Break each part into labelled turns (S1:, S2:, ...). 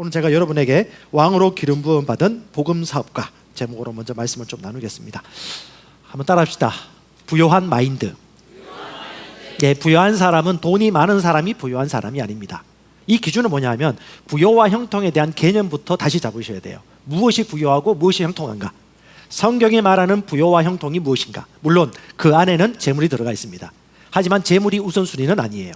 S1: 오늘 제가 여러분에게 왕으로 기름 부음 받은 복음 사업가 제목으로 먼저 말씀을 좀 나누겠습니다. 한번 따라합시다. 부요한 마인드. 예, 부요한 사람은 돈이 많은 사람이 부요한 사람이 아닙니다. 이 기준은 뭐냐면 부요와 형통에 대한 개념부터 다시 잡으셔야 돼요. 무엇이 부요하고 무엇이 형통한가? 성경이 말하는 부요와 형통이 무엇인가? 물론 그 안에는 재물이 들어가 있습니다. 하지만 재물이 우선순위는 아니에요.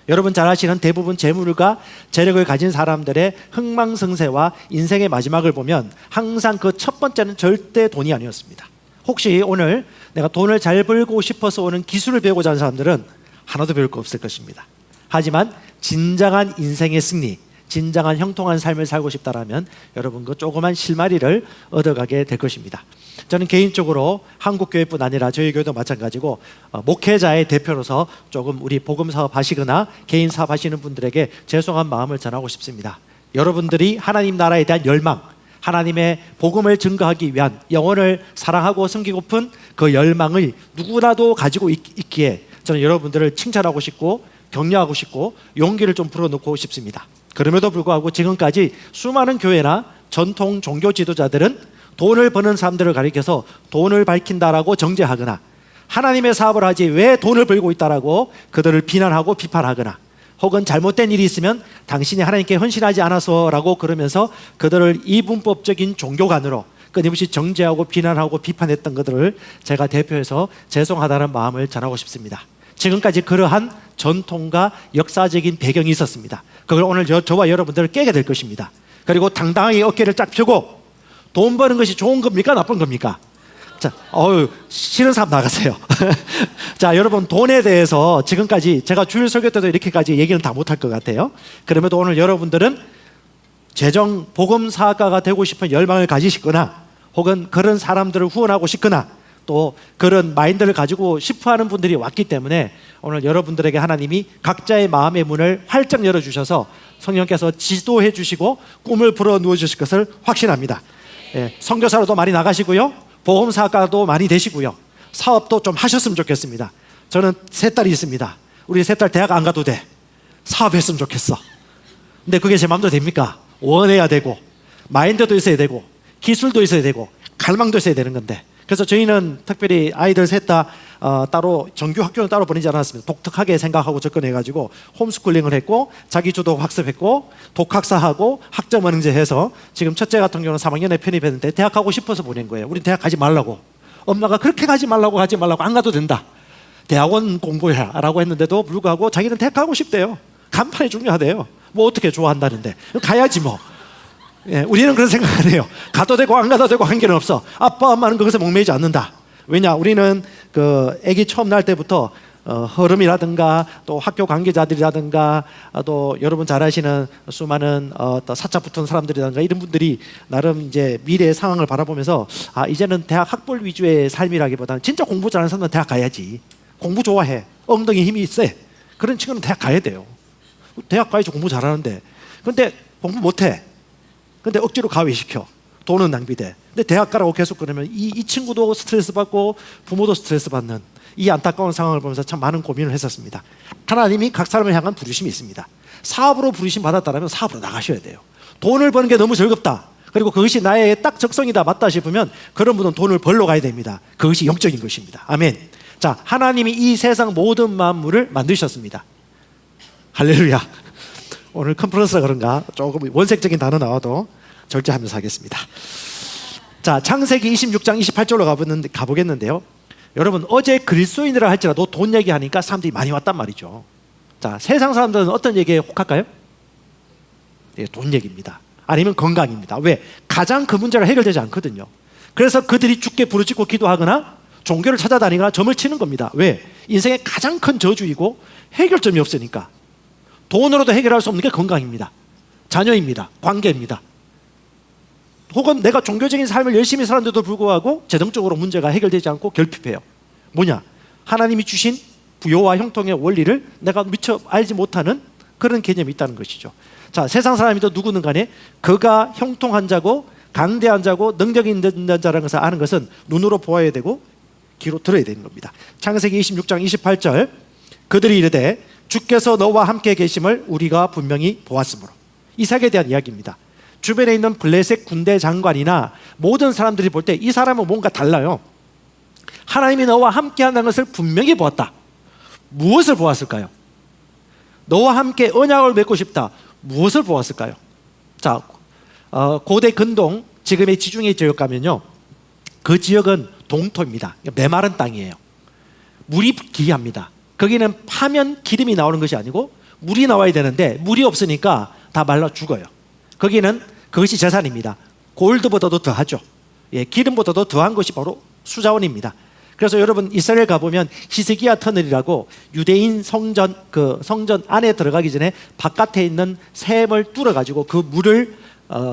S1: 여러분 잘 아시는 대부분 재물과 재력을 가진 사람들의 흥망성쇠와 인생의 마지막을 보면 항상 그 첫 번째는 절대 돈이 아니었습니다. 혹시 오늘 내가 돈을 잘 벌고 싶어서 오는 기술을 배우고자 하는 사람들은 하나도 배울 거 없을 것입니다. 하지만 진정한 인생의 승리, 진정한 형통한 삶을 살고 싶다라면 여러분 그 조그만 실마리를 얻어가게 될 것입니다. 저는 개인적으로 한국교회뿐 아니라 저희 교회도 마찬가지고 목회자의 대표로서 조금 우리 복음 사업 하시거나 개인 사업 하시는 분들에게 죄송한 마음을 전하고 싶습니다. 여러분들이 하나님 나라에 대한 열망, 하나님의 복음을 증거하기 위한 영혼을 사랑하고 섬기고픈 그 열망을 누구라도 가지고 있기에 저는 여러분들을 칭찬하고 싶고 격려하고 싶고 용기를 좀 불어넣고 싶습니다. 그럼에도 불구하고 지금까지 수많은 교회나 전통 종교 지도자들은 돈을 버는 사람들을 가리켜서 돈을 밝힌다라고 정죄하거나 하나님의 사업을 하지 왜 돈을 벌고 있다라고 그들을 비난하고 비판하거나 혹은 잘못된 일이 있으면 당신이 하나님께 헌신하지 않아서라고 그러면서 그들을 이분법적인 종교관으로 끊임없이 정죄하고 비난하고 비판했던 것들을 제가 대표해서 죄송하다는 마음을 전하고 싶습니다. 지금까지 그러한 전통과 역사적인 배경이 있었습니다. 그걸 오늘 저와 여러분들을 깨게 될 것입니다. 그리고 당당하게 어깨를 쫙 펴고 돈 버는 것이 좋은 겁니까? 나쁜 겁니까? 자, 싫은 사람 나가세요. 자, 여러분 돈에 대해서 지금까지 제가 주일 설교 때도 이렇게까지 얘기는 다 못할 것 같아요. 그럼에도 오늘 여러분들은 재정 복음 사업가가 되고 싶은 열망을 가지시거나 혹은 그런 사람들을 후원하고 싶거나 또 그런 마인드를 가지고 싶어하는 분들이 왔기 때문에 오늘 여러분들에게 하나님이 각자의 마음의 문을 활짝 열어주셔서 성령께서 지도해 주시고 꿈을 불어넣어 주실 것을 확신합니다. 예, 선교사로도 많이 나가시고요, 보험사업가도 많이 되시고요, 사업도 좀 하셨으면 좋겠습니다. 저는 세 딸이 있습니다. 우리 세 딸 대학 안 가도 돼. 사업했으면 좋겠어. 근데 그게 제 마음대로 됩니까? 원해야 되고 마인드도 있어야 되고 기술도 있어야 되고 갈망도 있어야 되는 건데, 그래서 저희는 특별히 아이들 셋 다 따로 정규 학교는 따로 보내지 않았습니다. 독특하게 생각하고 접근해가지고 홈스쿨링을 했고 자기주도 학습했고 독학사하고 학점원행제 해서 지금 첫째 같은 경우는 3학년에 편입했는데 대학 가고 싶어서 보낸 거예요. 우린 대학 가지 말라고, 엄마가 그렇게 가지 말라고 안 가도 된다, 대학원 공부해라 라고 했는데도 불구하고 자기는 대학 가고 싶대요. 간판이 중요하대요. 뭐 어떻게 좋아한다는데 가야지 뭐. 예, 우리는 그런 생각 안 해요. 가도 되고 안 가도 되고 관계는 없어. 아빠 엄마는 거기서 목매이지 않는다. 왜냐, 우리는 그 아기 처음 날 때부터 허름이라든가 또 학교 관계자들이라든가 또 여러분 잘 아시는 수많은 또 사차 붙은 사람들이라든가 이런 분들이 나름 이제 미래의 상황을 바라보면서 이제는 대학 학벌 위주의 삶이라기보다는 진짜 공부 잘하는 사람은 대학 가야지, 공부 좋아해, 엉덩이 힘이 세, 그런 친구는 대학 가야 돼요. 대학 가야지 공부 잘하는데. 근데 공부 못해. 근데 억지로 가외시켜. 돈은 낭비돼. 근데 대학 가라고 계속 그러면 이 친구도 스트레스 받고 부모도 스트레스 받는 이 안타까운 상황을 보면서 참 많은 고민을 했었습니다. 하나님이 각 사람을 향한 부르심이 있습니다. 사업으로 부르심 받았다면 사업으로 나가셔야 돼요. 돈을 버는 게 너무 즐겁다, 그리고 그것이 나의 딱 적성이다, 맞다 싶으면 그런 분은 돈을 벌러 가야 됩니다. 그것이 영적인 것입니다. 아멘. 자, 하나님이 이 세상 모든 만물을 만드셨습니다. 할렐루야. 오늘 컨퍼런스라 그런가 조금 원색적인 단어 나와도 절제하면서 하겠습니다. 자, 창세기 26장 28절로 가보겠는데요. 여러분 어제 그리스도인이라 할지라도 돈 얘기하니까 사람들이 많이 왔단 말이죠. 자, 세상 사람들은 어떤 얘기에 혹할까요? 네, 돈 얘기입니다. 아니면 건강입니다. 왜? 가장 그 문제가 해결되지 않거든요. 그래서 그들이 주께 부르짖고 기도하거나 종교를 찾아다니거나 점을 치는 겁니다. 왜? 인생의 가장 큰 저주이고 해결점이 없으니까. 돈으로도 해결할 수 없는 게 건강입니다. 자녀입니다. 관계입니다. 혹은 내가 종교적인 삶을 열심히 살았는데도 불구하고 재정적으로 문제가 해결되지 않고 결핍해요. 뭐냐? 하나님이 주신 부요와 형통의 원리를 내가 미처 알지 못하는 그런 개념이 있다는 것이죠. 자, 세상 사람이든 누구든 간에 그가 형통한 자고 강대한 자고 능력이 있는 자라는 것을 아는 것은 눈으로 보아야 되고 귀로 들어야 되는 겁니다. 창세기 26장 28절, 그들이 이르되 주께서 너와 함께 계심을 우리가 분명히 보았으므로. 이삭에 대한 이야기입니다. 주변에 있는 블레셋 군대 장관이나 모든 사람들이 볼 때 이 사람은 뭔가 달라요. 하나님이 너와 함께 한다는 것을 분명히 보았다. 무엇을 보았을까요? 너와 함께 언약을 맺고 싶다. 무엇을 보았을까요? 자, 고대 근동, 지금의 지중해 지역 가면요, 그 지역은 동토입니다. 메마른 땅이에요. 물이 기이합니다. 거기는 파면 기름이 나오는 것이 아니고 물이 나와야 되는데 물이 없으니까 다 말라 죽어요. 거기는 그것이 재산입니다. 골드보다도 더하죠. 예, 기름보다도 더한 것이 바로 수자원입니다. 그래서 여러분 이스라엘 가보면 히스기야 터널이라고 유대인 성전, 그 성전 안에 들어가기 전에 바깥에 있는 샘을 뚫어가지고 그 물을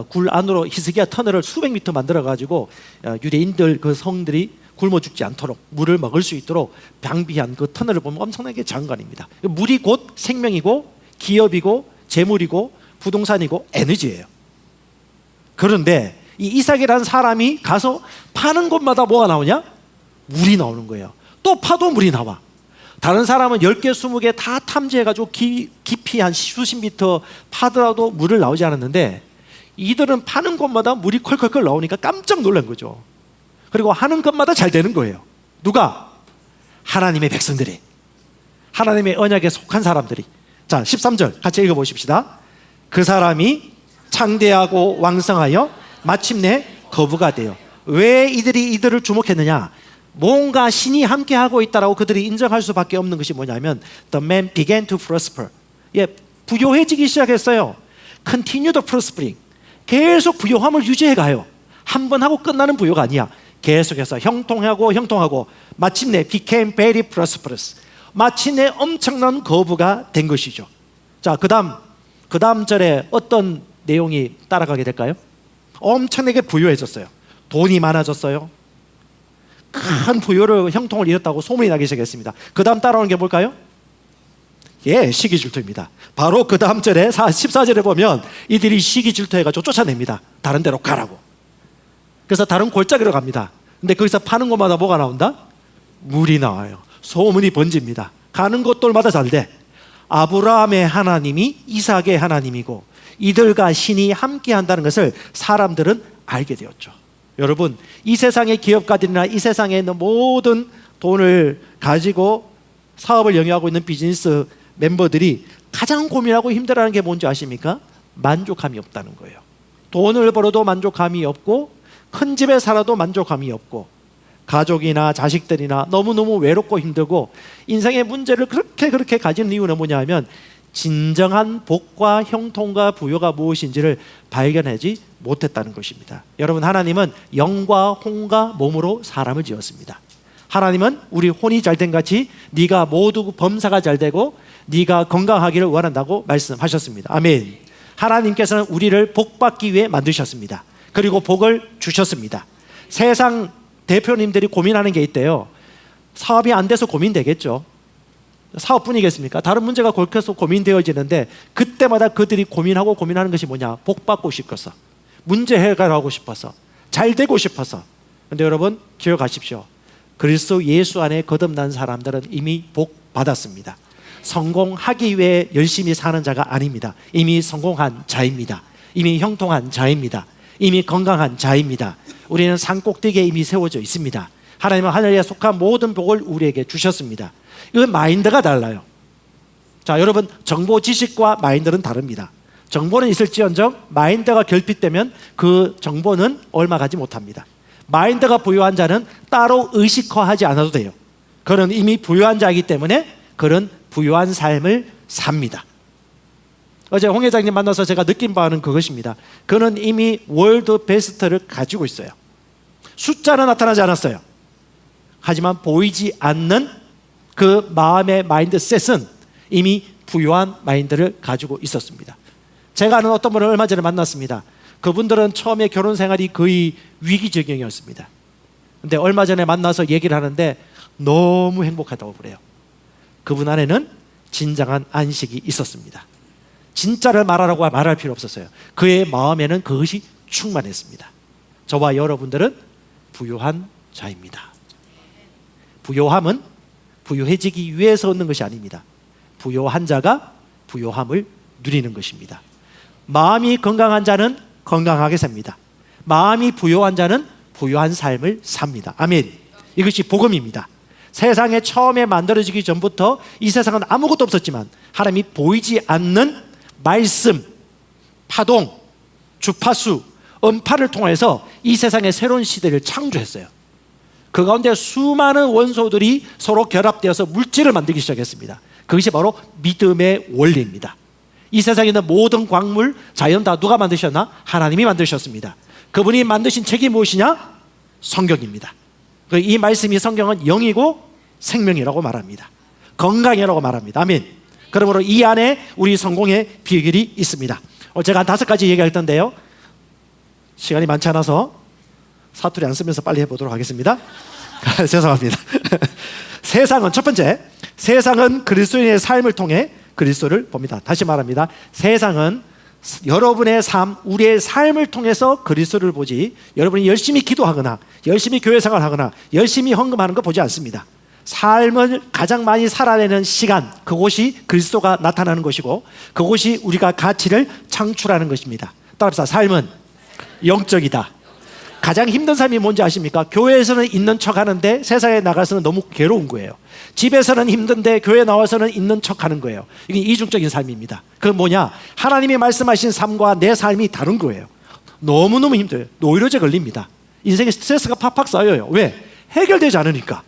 S1: 굴 안으로 히스기야 터널을 수백 미터 만들어가지고 유대인들 그 성들이 굶어 죽지 않도록 물을 먹을 수 있도록 방비한 그 터널을 보면 엄청나게 장관입니다. 물이 곧 생명이고 기업이고 재물이고 부동산이고 에너지예요. 그런데 이 이삭이라는 사람이 가서 파는 곳마다 뭐가 나오냐? 물이 나오는 거예요. 또 파도 물이 나와. 다른 사람은 10개, 20개 다 탐지해가지고 깊이 한 수십 미터 파더라도 물을 나오지 않았는데 이들은 파는 곳마다 물이 컬컬컬 나오니까 깜짝 놀란 거죠. 그리고 하는 것마다 잘 되는 거예요. 누가? 하나님의 백성들이, 하나님의 언약에 속한 사람들이. 자, 13절 같이 읽어보십시다. 그 사람이 창대하고 왕성하여 마침내 거부가 돼요. 왜 이들을 주목했느냐? 뭔가 신이 함께하고 있다라고 그들이 인정할 수밖에 없는 것이 뭐냐면 The man began to prosper. 예, 부요해지기 시작했어요. Continue the prospering. 계속 부요함을 유지해가요. 한 번 하고 끝나는 부요가 아니야. 계속해서 형통하고 마침내 became very prosperous. 마침내 엄청난 거부가 된 것이죠. 자, 그 다음 절에 어떤 내용이 따라가게 될까요? 엄청나게 부유해졌어요. 돈이 많아졌어요. 큰 부유를 형통을 이뤘다고 소문이 나기 시작했습니다. 그 다음 따라오는 게 뭘까요? 예, 시기질투입니다. 바로 그 다음 절에 14절에 보면 이들이 시기질투해가지고 쫓아냅니다. 다른 데로 가라고. 그래서 다른 골짜기로 갑니다. 근데 거기서 파는 곳마다 뭐가 나온다? 물이 나와요. 소문이 번집니다. 가는 곳들마다 잘 돼. 아브라함의 하나님이 이삭의 하나님이고 이들과 신이 함께 한다는 것을 사람들은 알게 되었죠. 여러분, 이 세상의 기업가들이나 이 세상에 있는 모든 돈을 가지고 사업을 영위하고 있는 비즈니스 멤버들이 가장 고민하고 힘들어하는 게 뭔지 아십니까? 만족함이 없다는 거예요. 돈을 벌어도 만족함이 없고 큰 집에 살아도 만족함이 없고 가족이나 자식들이나 너무너무 외롭고 힘들고 인생의 문제를 그렇게 가지는 이유는 뭐냐 하면 진정한 복과 형통과 부요가 무엇인지를 발견하지 못했다는 것입니다. 여러분, 하나님은 영과 혼과 몸으로 사람을 지었습니다. 하나님은 우리 혼이 잘된 같이 네가 모두 범사가 잘되고 네가 건강하기를 원한다고 말씀하셨습니다. 아멘. 하나님께서는 우리를 복받기 위해 만드셨습니다. 그리고 복을 주셨습니다. 세상 대표님들이 고민하는 게 있대요. 사업이 안 돼서 고민되겠죠. 사업뿐이겠습니까? 다른 문제가 걸켜서 고민되어지는데 그때마다 그들이 고민하는 것이 뭐냐? 복받고 싶어서, 문제 해결하고 싶어서, 잘 되고 싶어서. 그런데 여러분 기억하십시오. 그리스도 예수 안에 거듭난 사람들은 이미 복 받았습니다. 성공하기 위해 열심히 사는 자가 아닙니다. 이미 성공한 자입니다. 이미 형통한 자입니다. 이미 건강한 자입니다. 우리는 산꼭대기에 이미 세워져 있습니다. 하나님은 하늘에 속한 모든 복을 우리에게 주셨습니다. 이건 마인드가 달라요. 자, 여러분, 정보 지식과 마인드는 다릅니다. 정보는 있을지언정 마인드가 결핍되면 그 정보는 얼마 가지 못합니다. 마인드가 부유한 자는 따로 의식화하지 않아도 돼요. 그는 이미 부유한 자이기 때문에 그는 부유한 삶을 삽니다. 어제 홍 회장님 만나서 제가 느낀 바는 그것입니다. 그는 이미 월드 베스트를 가지고 있어요. 숫자는 나타나지 않았어요. 하지만 보이지 않는 그 마음의 마인드셋은 이미 부유한 마인드를 가지고 있었습니다. 제가 아는 어떤 분을 얼마 전에 만났습니다. 그분들은 처음에 결혼 생활이 거의 위기적경이었습니다. 근데 얼마 전에 만나서 얘기를 하는데 너무 행복하다고 그래요. 그분 안에는 진정한 안식이 있었습니다. 진짜를 말하라고 말할 필요 없었어요. 그의 마음에는 그것이 충만했습니다. 저와 여러분들은 부유한 자입니다. 부요함은 부유해지기 위해서 얻는 것이 아닙니다. 부요한 자가 부요함을 누리는 것입니다. 마음이 건강한 자는 건강하게 삽니다. 마음이 부요한 자는 부요한 삶을 삽니다. 아멘. 이것이 복음입니다. 세상에 처음에 만들어지기 전부터 이 세상은 아무것도 없었지만 하나님이 보이지 않는 말씀, 파동, 주파수, 음파를 통해서 이 세상의 새로운 시대를 창조했어요. 그 가운데 수많은 원소들이 서로 결합되어서 물질을 만들기 시작했습니다. 그것이 바로 믿음의 원리입니다. 이 세상에 있는 모든 광물, 자연 다 누가 만드셨나? 하나님이 만드셨습니다. 그분이 만드신 책이 무엇이냐? 성경입니다. 이 말씀이 성경은 영이고 생명이라고 말합니다. 건강이라고 말합니다. 아멘. 그러므로 이 안에 우리 성공의 비결이 있습니다. 제가 한 5가지 얘기할 텐데요, 시간이 많지 않아서 사투리 안 쓰면서 빨리 해보도록 하겠습니다. 죄송합니다. 세상은, 첫 번째, 세상은 그리스도인의 삶을 통해 그리스도를 봅니다. 다시 말합니다. 세상은 여러분의 삶, 우리의 삶을 통해서 그리스도를 보지, 여러분이 열심히 기도하거나 열심히 교회 생활하거나 열심히 헌금하는 거 보지 않습니다. 삶을 가장 많이 살아내는 시간, 그곳이 그리스도가 나타나는 것이고 그곳이 우리가 가치를 창출하는 것입니다. 따라서 삶은 영적이다. 가장 힘든 삶이 뭔지 아십니까? 교회에서는 있는 척 하는데 세상에 나가서는 너무 괴로운 거예요. 집에서는 힘든데 교회 나와서는 있는 척 하는 거예요. 이게 이중적인 삶입니다. 그건 뭐냐? 하나님이 말씀하신 삶과 내 삶이 다른 거예요. 너무너무 힘들어요. 노이로제 걸립니다. 인생에 스트레스가 팍팍 쌓여요. 왜? 해결되지 않으니까.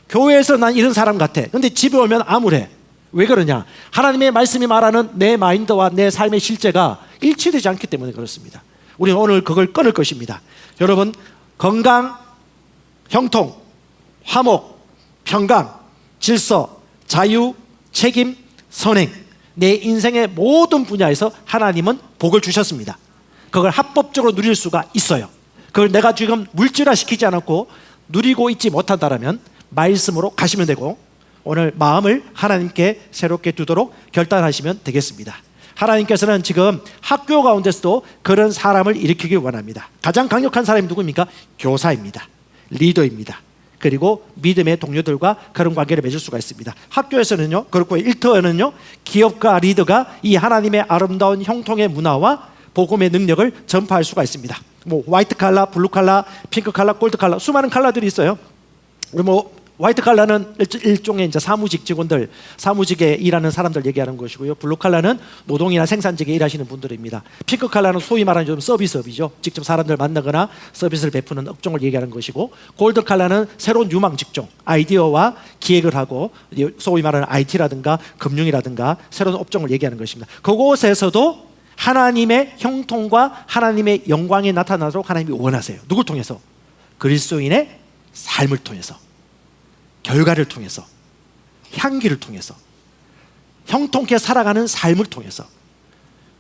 S1: 교회에서 난 이런 사람 같아. 근데 집에 오면 암울해. 왜 그러냐? 하나님의 말씀이 말하는 내 마인드와 내 삶의 실제가 일치되지 않기 때문에 그렇습니다. 우리는 오늘 그걸 끊을 것입니다. 여러분, 건강, 형통, 화목, 평강, 질서, 자유, 책임, 선행, 내 인생의 모든 분야에서 하나님은 복을 주셨습니다. 그걸 합법적으로 누릴 수가 있어요. 그걸 내가 지금 물질화시키지 않았고 누리고 있지 못한다면 말씀으로 가시면 되고, 오늘 마음을 하나님께 새롭게 두도록 결단하시면 되겠습니다. 하나님께서는 지금 학교 가운데서도 그런 사람을 일으키길 원합니다. 가장 강력한 사람이 누구입니까? 교사입니다. 리더입니다. 그리고 믿음의 동료들과 그런 관계를 맺을 수가 있습니다. 학교에서는요, 그렇고 일터에는요, 기업가 리더가 이 하나님의 아름다운 형통의 문화와 복음의 능력을 전파할 수가 있습니다. 뭐 화이트 칼라, 블루 칼라, 핑크 칼라, 골드 칼라, 수많은 칼라들이 있어요. 우리 화이트 칼라는 일종의 이제 사무직 직원들, 사무직에 일하는 사람들 얘기하는 것이고요. 블루 칼라는 노동이나 생산직에 일하시는 분들입니다. 핑크 칼라는 소위 말하는 좀 서비스업이죠. 직접 사람들 만나거나 서비스를 베푸는 업종을 얘기하는 것이고, 골드 칼라는 새로운 유망 직종, 아이디어와 기획을 하고 소위 말하는 IT라든가 금융이라든가 새로운 업종을 얘기하는 것입니다. 그곳에서도 하나님의 형통과 하나님의 영광이 나타나도록 하나님이 원하세요. 누굴 통해서? 그리스도인의 삶을 통해서, 결과를 통해서, 향기를 통해서, 형통케 살아가는 삶을 통해서.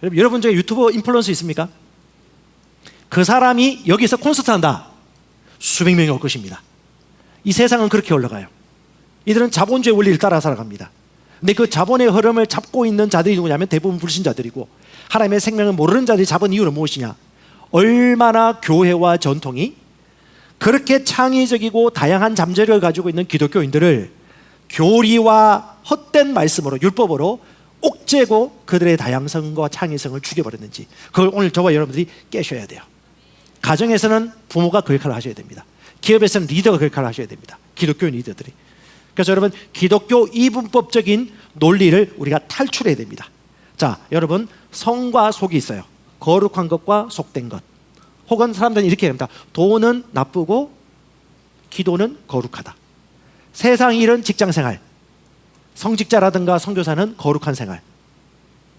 S1: 여러분 중에 유튜버 인플루언서 있습니까? 그 사람이 여기서 콘서트 한다, 수백 명이 올 것입니다. 이 세상은 그렇게 올라가요. 이들은 자본주의 원리를 따라 살아갑니다. 근데 그 자본의 흐름을 잡고 있는 자들이 누구냐면 대부분 불신자들이고, 하나님의 생명을 모르는 자들이 잡은 이유는 무엇이냐? 얼마나 교회와 전통이 그렇게 창의적이고 다양한 잠재력을 가지고 있는 기독교인들을 교리와 헛된 말씀으로, 율법으로 옥죄고 그들의 다양성과 창의성을 죽여버렸는지, 그걸 오늘 저와 여러분들이 깨셔야 돼요. 가정에서는 부모가 그 역할을 하셔야 됩니다. 기업에서는 리더가 그 역할을 하셔야 됩니다. 기독교인 리더들이. 그래서 여러분, 기독교 이분법적인 논리를 우리가 탈출해야 됩니다. 자, 여러분, 성과 속이 있어요. 거룩한 것과 속된 것. 혹은 사람들은 이렇게 합니다. 돈은 나쁘고 기도는 거룩하다. 세상 일은 직장생활, 성직자라든가 선교사는 거룩한 생활,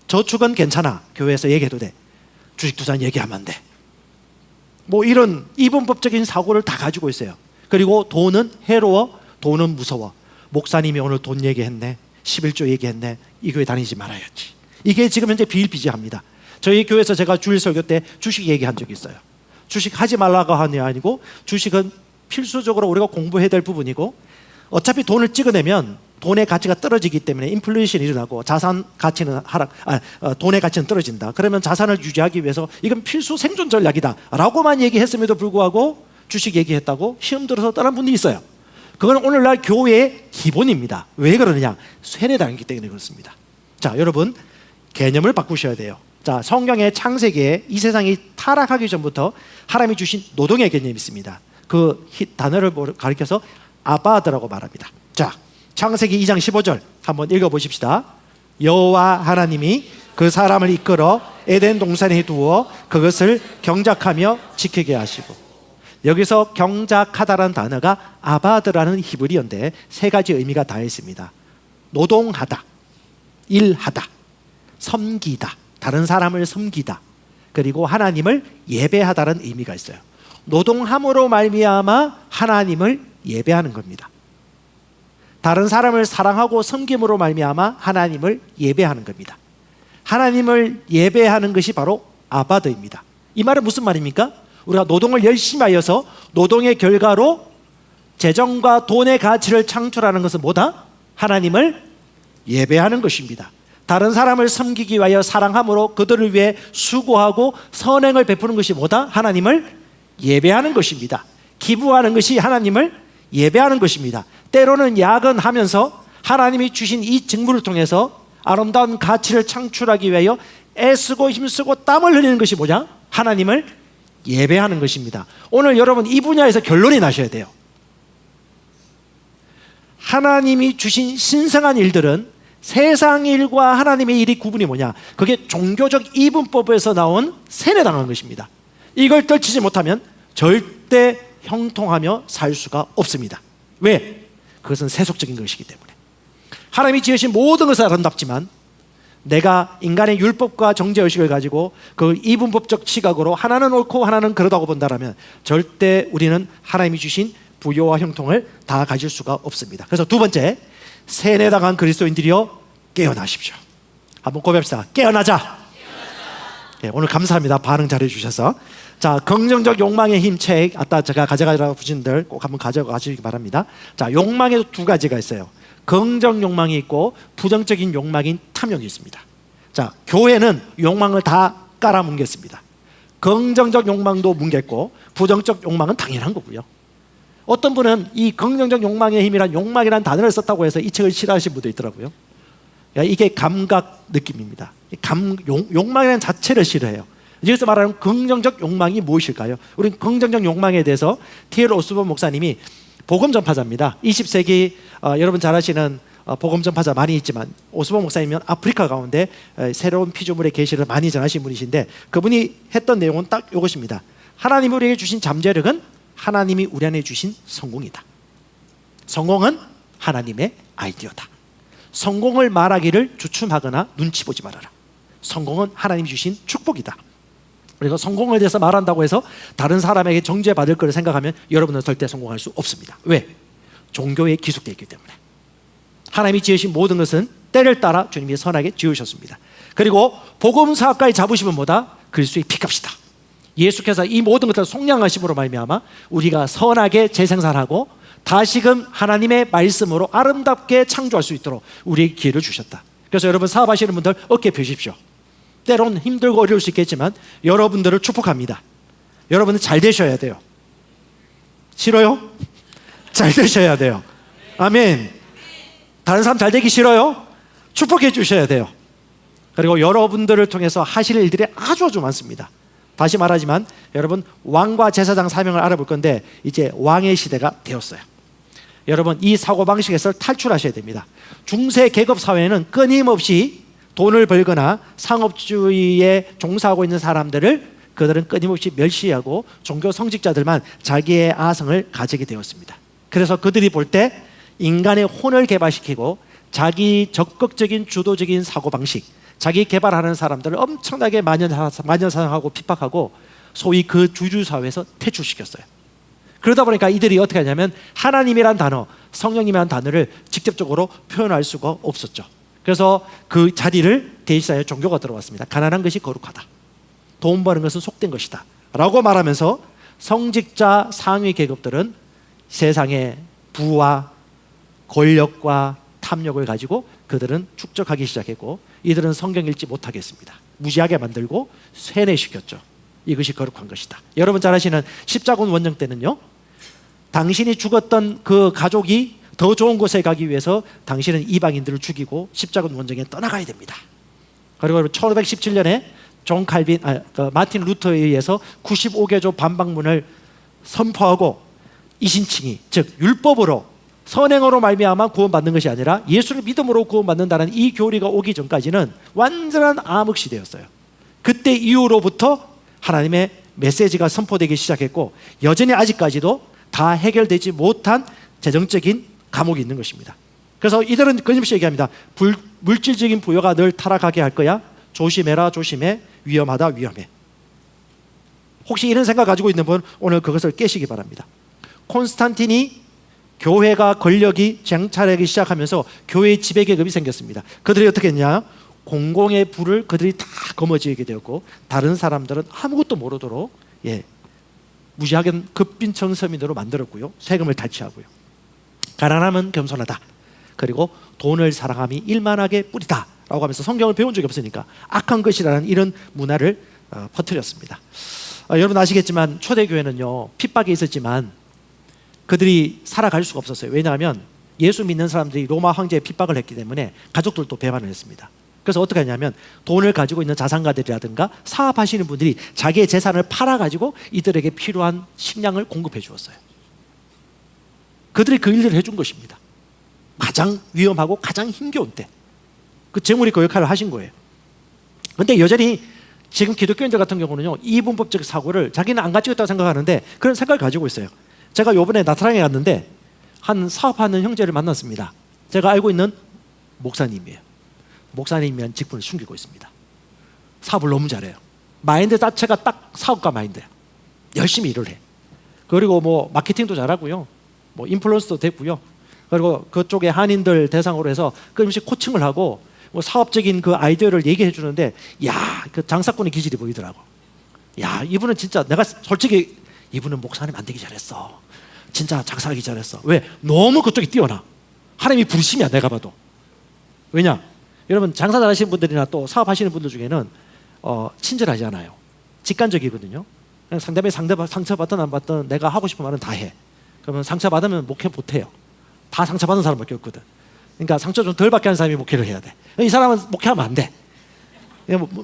S1: 저축은 괜찮아, 교회에서 얘기해도 돼, 주식 투자는 얘기하면 안 돼. 뭐 이런 이분법적인 사고를 다 가지고 있어요. 그리고 돈은 해로워, 돈은 무서워. 목사님이 오늘 돈 얘기했네, 11조 얘기했네, 이 교회 다니지 말아야지. 이게 지금 현재 비일비재합니다. 저희 교회에서 제가 주일 설교 때 주식 얘기한 적이 있어요. 주식 하지 말라고 하는 게 아니고, 주식은 필수적으로 우리가 공부해야 될 부분이고, 어차피 돈을 찍어내면 돈의 가치가 떨어지기 때문에 인플레이션이 일어나고 자산 가치는 돈의 가치는 떨어진다. 그러면 자산을 유지하기 위해서 이건 필수 생존 전략이다 라고만 얘기했음에도 불구하고 주식 얘기했다고 시험 들어서 떠난 분들이 있어요. 그건 오늘날 교회의 기본입니다. 왜 그러느냐? 세뇌당했기 때문에 그렇습니다. 자, 여러분, 개념을 바꾸셔야 돼요. 자, 성경의 창세기에 이 세상이 타락하기 전부터 하나님이 주신 노동의 개념이 있습니다. 그 단어를 가리켜서 아바드라고 말합니다. 자, 창세기 2장 15절 한번 읽어보십시다. 여호와 하나님이 그 사람을 이끌어 에덴 동산에 두어 그것을 경작하며 지키게 하시고, 여기서 경작하다라는 단어가 아바드라는 히브리어인데 세 가지 의미가 다 있습니다. 노동하다, 일하다, 섬기다, 다른 사람을 섬기다, 그리고 하나님을 예배하다는 의미가 있어요. 노동함으로 말미암아 하나님을 예배하는 겁니다. 다른 사람을 사랑하고 섬김으로 말미암아 하나님을 예배하는 겁니다. 하나님을 예배하는 것이 바로 아바드입니다. 이 말은 무슨 말입니까? 우리가 노동을 열심히 하여서 노동의 결과로 재정과 돈의 가치를 창출하는 것은 뭐다? 하나님을 예배하는 것입니다. 다른 사람을 섬기기 위하여 사랑함으로 그들을 위해 수고하고 선행을 베푸는 것이 뭐다? 하나님을 예배하는 것입니다. 기부하는 것이 하나님을 예배하는 것입니다. 때로는 야근하면서 하나님이 주신 이 직무를 통해서 아름다운 가치를 창출하기 위하여 애쓰고 힘쓰고 땀을 흘리는 것이 뭐냐? 하나님을 예배하는 것입니다. 오늘 여러분 이 분야에서 결론이 나셔야 돼요. 하나님이 주신 신성한 일들은 세상 일과 하나님의 일이 구분이 뭐냐? 그게 종교적 이분법에서 나온 세뇌당한 것입니다. 이걸 떨치지 못하면 절대 형통하며 살 수가 없습니다. 왜? 그것은 세속적인 것이기 때문에. 하나님이 지으신 모든 것은 아름답지만 내가 인간의 율법과 정죄의식을 가지고 그 이분법적 시각으로 하나는 옳고 하나는 그러다고 본다면 절대 우리는 하나님이 주신 부요와 형통을 다 가질 수가 없습니다. 그래서 두 번째, 세뇌당한 그리스도인들이여 깨어나십시오. 한번 고백합시다. 깨어나자. 네, 오늘 감사합니다. 반응 잘해 주셔서. 자, 긍정적 욕망의 힘 책, 아까 제가 가져가라고 부신들 꼭 한번 가져가시기 바랍니다. 자, 욕망에도 두 가지가 있어요. 긍정 욕망이 있고 부정적인 욕망인 탐욕이 있습니다. 자, 교회는 욕망을 다 깔아뭉갰습니다. 긍정적 욕망도 뭉갰고 부정적 욕망은 당연한 거고요. 어떤 분은 이 긍정적 욕망의 힘이란 욕망이라는 단어를 썼다고 해서 이 책을 싫어하시는 분도 있더라고요. 이게 감각 느낌입니다. 욕망이라는 자체를 싫어해요. 여기서 말하는 긍정적 욕망이 무엇일까요? 우리는 긍정적 욕망에 대해서 T.L. 오스본 목사님이 복음 전파자입니다. 20세기 여러분 잘 아시는 복음 전파자 많이 있지만 오스본 목사님은 아프리카 가운데 새로운 피조물의 계시를 많이 전하신 분이신데 그분이 했던 내용은 딱 이것입니다. 하나님이 우리에게 주신 잠재력은 하나님이 우리 안에 주신 성공이다. 성공은 하나님의 아이디어다. 성공을 말하기를 주춤하거나 눈치 보지 말아라. 성공은 하나님이 주신 축복이다. 그리고 성공에 대해서 말한다고 해서 다른 사람에게 정죄받을 것을 생각하면 여러분은 절대 성공할 수 없습니다. 왜? 종교에 기속되어 있기 때문에. 하나님이 지으신 모든 것은 때를 따라 주님이 선하게 지으셨습니다. 그리고 복음사업가의 자부심은 뭐다? 그리스도의 피값이다. 예수께서 이 모든 것들을 속량하심으로 말미암아 우리가 선하게 재생산하고 다시금 하나님의 말씀으로 아름답게 창조할 수 있도록 우리에게 기회를 주셨다. 그래서 여러분 사업하시는 분들 어깨 펴십시오. 때론 힘들고 어려울 수 있겠지만 여러분들을 축복합니다. 여러분은 잘 되셔야 돼요. 싫어요? 잘 되셔야 돼요. 아멘. 다른 사람 잘 되기 싫어요? 축복해 주셔야 돼요. 그리고 여러분들을 통해서 하실 일들이 아주 많습니다. 다시 말하지만 여러분 왕과 제사장 사명을 알아볼 건데 이제 왕의 시대가 되었어요. 여러분 이 사고방식에서 탈출하셔야 됩니다. 중세 계급 사회는 끊임없이 돈을 벌거나 상업주의에 종사하고 있는 사람들을 그들은 끊임없이 멸시하고 종교 성직자들만 자기의 아성을 가지게 되었습니다. 그래서 그들이 볼 때 인간의 혼을 개발시키고 자기 적극적인 주도적인 사고방식, 자기 개발하는 사람들을 엄청나게 만연사상하고 핍박하고 소위 그 주주사회에서 퇴출시켰어요. 그러다 보니까 이들이 어떻게 하냐면 하나님이란 단어, 성령님이란 단어를 직접적으로 표현할 수가 없었죠. 그래서 그 자리를 대신하여 종교가 들어왔습니다. 가난한 것이 거룩하다. 돈 버는 것은 속된 것이다. 라고 말하면서 성직자 상위 계급들은 세상의 부와 권력과 탐욕을 가지고 그들은 축적하기 시작했고 이들은 성경 읽지 못하게 했습니다. 무지하게 만들고 세뇌시켰죠. 이것이 거룩한 것이다. 여러분 잘 아시는 십자군 원정 때는요, 당신이 죽었던 그 가족이 더 좋은 곳에 가기 위해서 당신은 이방인들을 죽이고 십자군 원정에 떠나가야 됩니다. 그리고 1517년에 마틴 루터에 의해서 95개조 반박문을 선포하고 이신칭이, 즉 율법으로 선행으로 말미암아 구원받는 것이 아니라 예수를 믿음으로 구원받는다는 이 교리가 오기 전까지는 완전한 암흑 시대였어요. 그때 이후로부터 하나님의 메시지가 선포되기 시작했고, 여전히 아직까지도 다 해결되지 못한 재정적인 감옥이 있는 것입니다. 그래서 이들은 끊임없이 얘기합니다. 물질적인 부여가 늘 타락하게 할 거야. 조심해라, 조심해. 위험하다, 위험해. 혹시 이런 생각 가지고 있는 분, 오늘 그것을 깨시기 바랍니다. 콘스탄틴이 교회가 권력이 쟁탈하기 시작하면서 교회의 지배계급이 생겼습니다. 그들이 어떻게 했냐? 공공의 부를 그들이 다 거머쥐게 되었고, 다른 사람들은 아무것도 모르도록 무지하게 급빈청 서민으로 만들었고요. 세금을 탈취하고요. 가난함은 겸손하다. 그리고 돈을 사랑함이 일만하게 뿌리다 라고 하면서 성경을 배운 적이 없으니까 악한 것이라는 이런 문화를 퍼뜨렸습니다. 여러분 아시겠지만 초대교회는요, 핍박이 있었지만 그들이 살아갈 수가 없었어요. 왜냐하면 예수 믿는 사람들이 로마 황제의 핍박을 했기 때문에 가족들도 배반을 했습니다. 그래서 어떻게 하냐면 돈을 가지고 있는 자산가들이라든가 사업하시는 분들이 자기의 재산을 팔아가지고 이들에게 필요한 식량을 공급해 주었어요. 그들이 그 일을 해준 것입니다. 가장 위험하고 가장 힘겨운 때 그 재물이 그 역할을 하신 거예요. 그런데 여전히 지금 기독교인들 같은 경우는요, 이분법적 사고를 자기는 안 가지고 있다고 생각하는데 그런 생각을 가지고 있어요. 제가 이번에 나트랑에 갔는데 한 사업하는 형제를 만났습니다. 제가 알고 있는 목사님이에요. 목사님이란 직분을 숨기고 있습니다. 사업을 너무 잘해요. 마인드 자체가 딱 사업가 마인드예요. 열심히 일을 해. 그리고 뭐 마케팅도 잘하고요, 뭐 인플루언서도 됐고요. 그리고 그쪽에 한인들 대상으로 해서 끊임없이 코칭을 하고 뭐 사업적인 그 아이디어를 얘기해 주는데, 야, 그 장사꾼의 기질이 보이더라고. 야, 이분은 진짜, 내가 솔직히 이분은 목사님 안 되기 잘했어. 진짜 장사하기 잘했어. 왜? 너무 그쪽이 뛰어나. 하나님이 부르심이야, 내가 봐도. 왜냐? 여러분 장사 잘하시는 분들이나 또 사업하시는 분들 중에는 친절하지 않아요. 직관적이거든요. 그냥 상대방이 상처받든 안 받든 내가 하고 싶은 말은 다 해. 그러면 상처받으면 목회 못해요. 다 상처받은 사람밖에 없거든. 그러니까 상처 좀 덜 받게 하는 사람이 목회를 해야 돼. 이 사람은 목회하면 안 돼.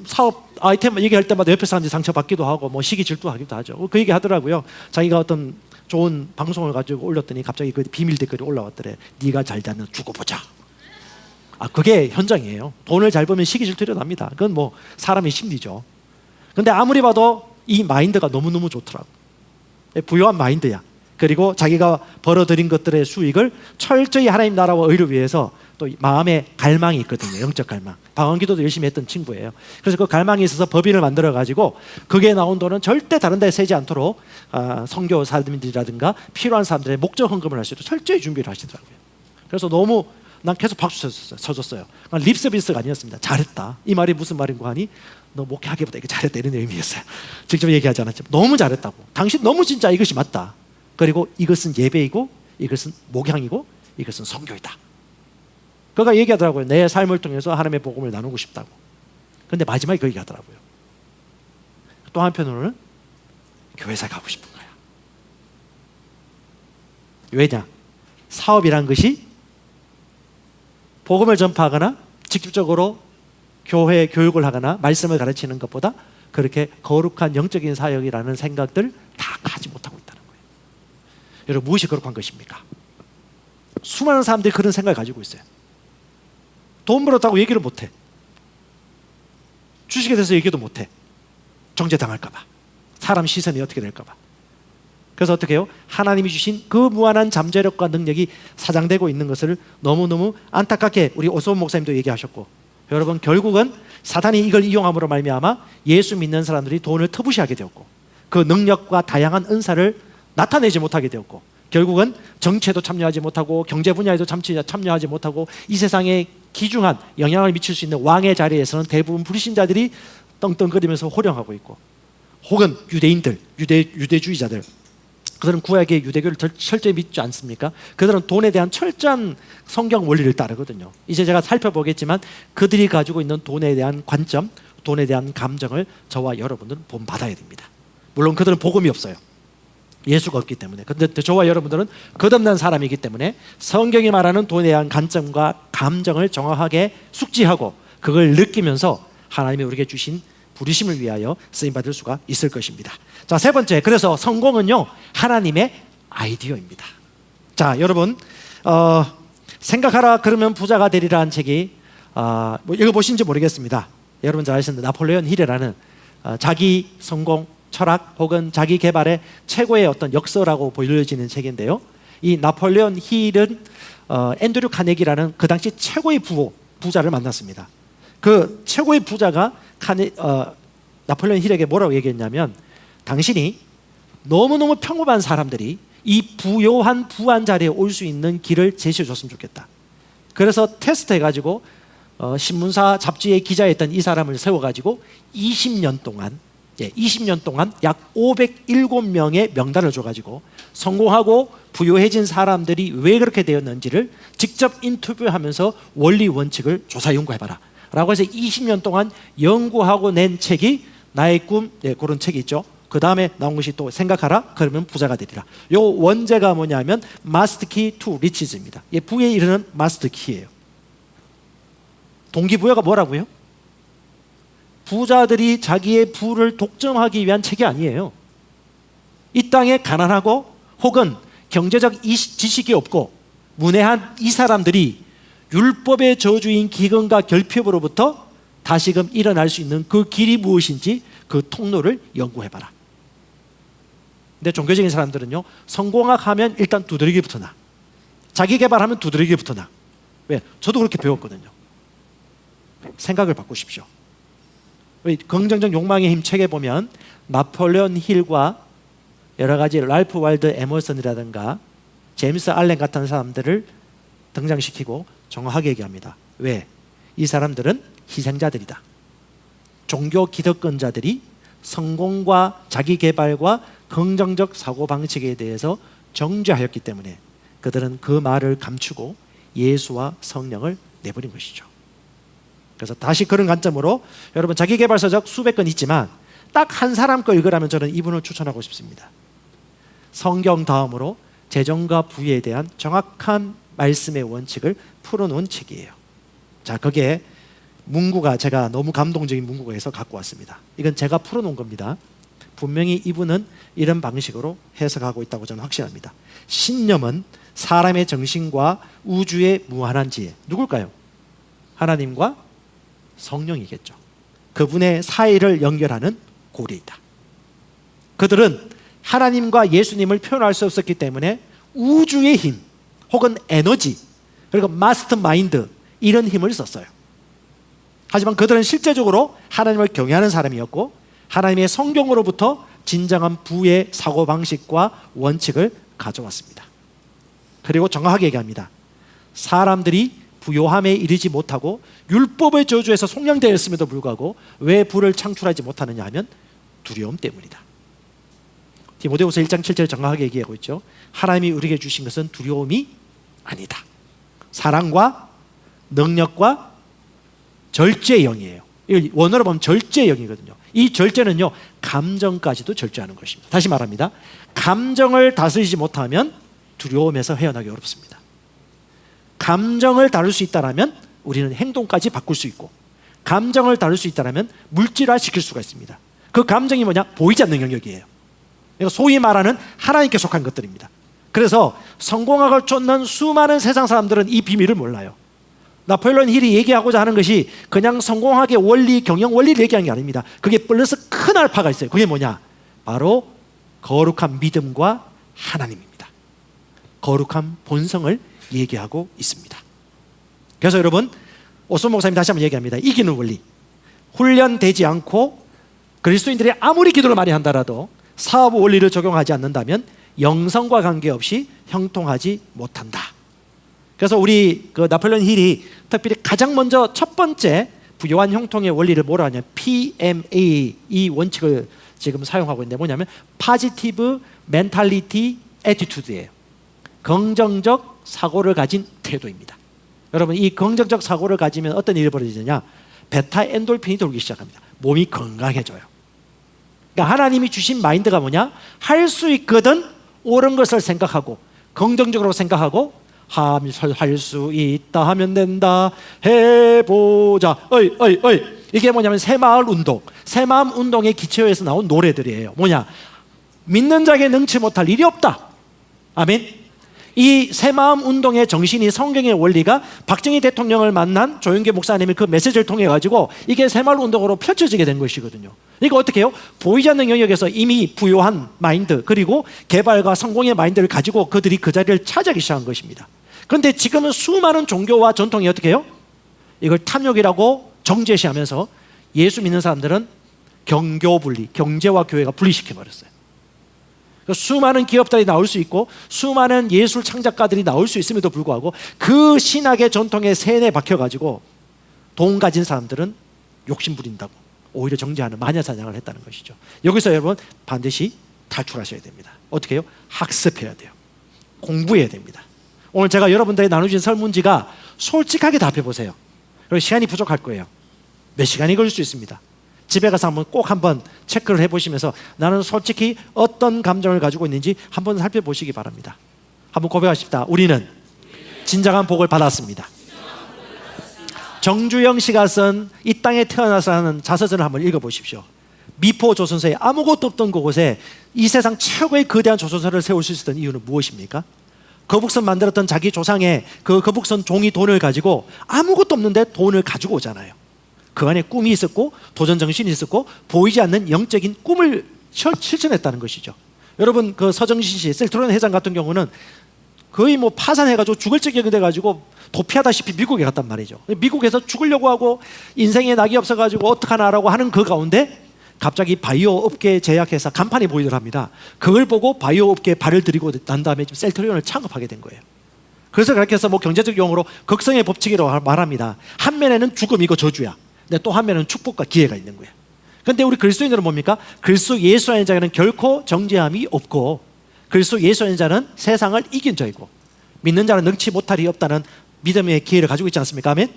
S1: 사업 아이템 얘기할 때마다 옆에 사람들이 상처받기도 하고 뭐 시기 질투하기도 하죠. 그 얘기 하더라고요. 자기가 어떤 좋은 방송을 가지고 올렸더니 갑자기 그 비밀 댓글이 올라왔더래. 네가 잘 되면 두고 보자. 그게 현장이에요. 돈을 잘 벌면 시기 질투 일어납니다. 그건 뭐 사람의 심리죠. 근데 아무리 봐도 이 마인드가 너무너무 좋더라고. 부유한 마인드야. 그리고 자기가 벌어들인 것들의 수익을 철저히 하나님 나라와 의를 위해서 또 마음에 갈망이 있거든요. 영적 갈망. 방언기도도 열심히 했던 친구예요. 그래서 그 갈망이 있어서 법인을 만들어가지고 그게 나온 돈은 절대 다른 데 쓰지 않도록 선교 사람들이라든가 필요한 사람들의 목적 헌금을 할 수 있도록 철저히 준비를 하시더라고요. 그래서 너무 난 계속 박수 쳐줬어요. 립 서비스가 아니었습니다. 잘했다. 이 말이 무슨 말인고 하니, 너 목회하기보다 이게 잘했다 이런 의미였어요. 직접 얘기하지 않았지만 너무 잘했다고. 당신 너무 진짜 이것이 맞다. 그리고 이것은 예배이고 이것은 목양이고 이것은 선교이다. 그가 얘기하더라고요. 내 삶을 통해서 하나님의 복음을 나누고 싶다고. 그런데 마지막에 그 얘기하더라고요. 또 한편으로는 교회사 가고 싶은 거야. 왜냐? 사업이란 것이 복음을 전파하거나 직접적으로 교회 교육을 하거나 말씀을 가르치는 것보다 그렇게 거룩한 영적인 사역이라는 생각들 다 가지 못하고 있다는 거예요. 여러분, 무엇이 거룩한 것입니까? 수많은 사람들이 그런 생각을 가지고 있어요. 돈 벌었다고 얘기를 못해. 주식에 대해서 얘기도 못해. 정죄당할까 봐. 사람 시선이 어떻게 될까 봐. 그래서 어떻게 해요? 하나님이 주신 그 무한한 잠재력과 능력이 사장되고 있는 것을 너무너무 안타깝게 우리 오소원 목사님도 얘기하셨고, 여러분 결국은 사단이 이걸 이용함으로 말미암아 예수 믿는 사람들이 돈을 터부시하게 되었고, 그 능력과 다양한 은사를 나타내지 못하게 되었고, 결국은 정치에도 참여하지 못하고 경제 분야에도 참여하지 못하고 이 세상에 귀중한 영향을 미칠 수 있는 왕의 자리에서는 대부분 불신자들이 떵떵거리면서 호령하고 있고, 혹은 유대인들, 유대주의자들, 그들은 구약의 유대교를 철저히 믿지 않습니까? 그들은 돈에 대한 철저한 성경 원리를 따르거든요. 이제 제가 살펴보겠지만 그들이 가지고 있는 돈에 대한 관점, 돈에 대한 감정을 저와 여러분들은 본받아야 됩니다. 물론 그들은 복음이 없어요. 예수가 없기 때문에. 그런데 저와 여러분들은 거듭난 사람이기 때문에 성경이 말하는 돈에 대한 관점과 감정을 정확하게 숙지하고 그걸 느끼면서 하나님이 우리에게 주신 부르심을 위하여 쓰임받을 수가 있을 것입니다. 자, 세 번째, 그래서 성공은요 하나님의 아이디어입니다. 자, 여러분 생각하라 그러면 부자가 되리라는 책이 뭐 읽어보신지 모르겠습니다. 여러분 잘 아시는 나폴레온 힐이라는 자기 성공 철학 혹은 자기 개발의 최고의 어떤 역서라고 보여지는 책인데요, 이 나폴레온 힐은 앤드류 카네기라는 그 당시 최고의 부자를 만났습니다. 그 최고의 부자가 나폴레온 힐에게 뭐라고 얘기했냐면, 당신이 너무너무 평범한 사람들이 이 부요한 부한 자리에 올 수 있는 길을 제시해 줬으면 좋겠다. 그래서 테스트 해가지고 신문사 잡지에 기자였던 이 사람을 세워가지고 20년 동안 약 507명의 명단을 줘가지고 성공하고 부유해진 사람들이 왜 그렇게 되었는지를 직접 인터뷰하면서 원리 원칙을 조사 연구해봐라 라고 해서 20년 동안 연구하고 낸 책이 나의 꿈, 그런 책이 있죠. 그 다음에 나온 것이 또 생각하라 그러면 부자가 되리라. 요 원제가 뭐냐면 Master Key to Riches입니다. 부에 이르는 마스터 키예요. 동기부여가 뭐라고요? 부자들이 자기의 부를 독점하기 위한 책이 아니에요. 이 땅에 가난하고 혹은 경제적 지식이 없고 문외한 이 사람들이 율법의 저주인 기근과 결핍으로부터 다시금 일어날 수 있는 그 길이 무엇인지 그 통로를 연구해봐라. 근데 종교적인 사람들은요, 성공학 하면 일단 두드러기부터 나, 자기 개발하면 두드러기부터 나. 왜? 저도 그렇게 배웠거든요. 생각을 바꾸십시오. 긍정적 욕망의 힘 책에 보면 나폴레온 힐과 여러 가지 랄프 waldo 에머슨이라든가 제임스 알렌 같은 사람들을 등장시키고 정확하게 얘기합니다. 왜? 이 사람들은 희생자들이다. 종교 기득권자들이 성공과 자기 개발과 긍정적 사고방식에 대해서 정죄하였기 때문에 그들은 그 말을 감추고 예수와 성령을 내버린 것이죠. 그래서 다시 그런 관점으로 여러분 자기개발서적 수백 권 있지만 딱 한 사람 거 읽으라면 저는 이분을 추천하고 싶습니다. 성경 다음으로 재정과 부에 대한 정확한 말씀의 원칙을 풀어놓은 책이에요. 자, 거기에 문구가 제가 너무 감동적인 문구가 해서 갖고 왔습니다. 이건 제가 풀어놓은 겁니다. 분명히 이분은 이런 방식으로 해석하고 있다고 저는 확신합니다. 신념은 사람의 정신과 우주의 무한한 지혜. 누굴까요? 하나님과 성령이겠죠. 그분의 사이를 연결하는 고리이다. 그들은 하나님과 예수님을 표현할 수 없었기 때문에 우주의 힘 혹은 에너지 그리고 마스터 마인드 이런 힘을 썼어요. 하지만 그들은 실제적으로 하나님을 경외하는 사람이었고 하나님의 성경으로부터 진정한 부의 사고방식과 원칙을 가져왔습니다. 그리고 정확하게 얘기합니다. 사람들이 부요함에 이르지 못하고 율법의 저주에서 속량되었음에도 불구하고 왜 부를 창출하지 못하느냐 하면 두려움 때문이다. 디모데후서 1장 7절에 정확하게 얘기하고 있죠. 하나님이 우리에게 주신 것은 두려움이 아니다. 사랑과 능력과 절제의 영이에요. 이걸 원어로 보면 절제의 영이거든요. 이 절제는요, 감정까지도 절제하는 것입니다. 다시 말합니다. 감정을 다스리지 못하면 두려움에서 헤어나기 어렵습니다. 감정을 다룰 수 있다면 우리는 행동까지 바꿀 수 있고, 감정을 다룰 수 있다면 물질화 시킬 수가 있습니다. 그 감정이 뭐냐? 보이지 않는 영역이에요. 소위 말하는 하나님께 속한 것들입니다. 그래서 성공학을 쫓는 수많은 세상 사람들은 이 비밀을 몰라요. 나폴레온 힐이 얘기하고자 하는 것이 그냥 성공학의 원리, 경영 원리를 얘기하는 게 아닙니다. 그게 플러스 큰 알파가 있어요. 그게 뭐냐? 바로 거룩한 믿음과 하나님입니다. 거룩한 본성을 얘기하고 있습니다. 그래서 여러분, 오순 목사님 다시 한번 얘기합니다. 이기는 원리. 훈련되지 않고 그리스도인들이 아무리 기도를 많이 한다라도 사업 원리를 적용하지 않는다면 영성과 관계없이 형통하지 못한다. 그래서 우리 나폴레온 힐이 특별히 가장 먼저 첫 번째 부요한 형통의 원리를 뭐라 하냐면 PMA 이 원칙을 지금 사용하고 있는데 뭐냐면 Positive Mentality Attitude예요. 긍정적 사고를 가진 태도입니다. 여러분, 이 긍정적 사고를 가지면 어떤 일이 벌어지느냐? 베타 엔돌핀이 돌기 시작합니다. 몸이 건강해져요. 그러니까 하나님이 주신 마인드가 뭐냐? 할 수 있거든 옳은 것을 생각하고 긍정적으로 생각하고 할 수 있다 하면 된다 해보자. 어이 이게 뭐냐면 새마을 운동, 새마음 운동의 기초에서 나온 노래들이에요. 뭐냐? 믿는 자에게 능치 못할 일이 없다. 아멘. 이 새마음 운동의 정신이 성경의 원리가 박정희 대통령을 만난 조영계 목사님의 그 메시지를 통해 가지고 이게 새마을 운동으로 펼쳐지게 된 것이거든요. 이거 어떻게 해요? 보이지 않는 영역에서 이미 부요한 마인드, 그리고 개발과 성공의 마인드를 가지고 그들이 그 자리를 차지하기 시작한 것입니다. 그런데 지금은 수많은 종교와 전통이 어떻게 해요? 이걸 탐욕이라고 정죄시하면서 예수 믿는 사람들은 경교 분리, 경제와 교회가 분리시켜버렸어요. 수많은 기업들이 나올 수 있고 수많은 예술 창작가들이 나올 수 있음에도 불구하고 그 신학의 전통에 세뇌 박혀가지고 돈 가진 사람들은 욕심 부린다고 오히려 정죄하는 마녀사냥을 했다는 것이죠. 여기서 여러분 반드시 탈출하셔야 됩니다. 어떻게 해요? 학습해야 돼요. 공부해야 됩니다. 오늘 제가 여러분들이 나눠주신 설문지가 솔직하게 답해보세요. 그리고 시간이 부족할 거예요. 몇 시간이 걸릴 수 있습니다. 집에 가서 꼭 한번 체크를 해보시면서 나는 솔직히 어떤 감정을 가지고 있는지 한번 살펴보시기 바랍니다. 한번 고백하십시다. 우리는 진정한 복을 받았습니다. 정주영 씨가 쓴 이 땅에 태어나서 하는 자서전을 한번 읽어보십시오. 미포 조선소에 아무것도 없던 그곳에 이 세상 최고의 거대한 조선소를 세울 수 있었던 이유는 무엇입니까? 거북선 만들었던 자기 조상의 그 거북선 종이 돈을 가지고 아무것도 없는데 돈을 가지고 오잖아요. 그 안에 꿈이 있었고 도전정신이 있었고 보이지 않는 영적인 꿈을 실천했다는 것이죠. 여러분 그 서정신 씨, 셀트론 회장 같은 경우는 거의 뭐 파산해가지고 죽을 지경이 돼가지고 도피하다시피 미국에 갔단 말이죠. 미국에서 죽으려고 하고 인생에 낙이 없어가지고 어떡하나라고 하는 그 가운데 갑자기 바이오 업계에 제약회사 간판이 보이더랍니다. 그걸 보고 바이오 업계에 발을 들이고 난 다음에 지금 셀트론을 창업하게 된 거예요. 그래서 그렇게 해서 뭐 경제적 용어로 극성의 법칙이라고 말합니다. 한 면에는 죽음이고 저주야. 근데 또 한 면은 축복과 기회가 있는 거예요. 그런데 우리 그리스도인들은 뭡니까? 그리스도 예수 안에 자는 결코 정죄함이 없고 그리스도 예수 안에 자는 세상을 이긴 자이고 믿는 자는 능치 못할 일이 없다는 믿음의 기회를 가지고 있지 않습니까? 아멘?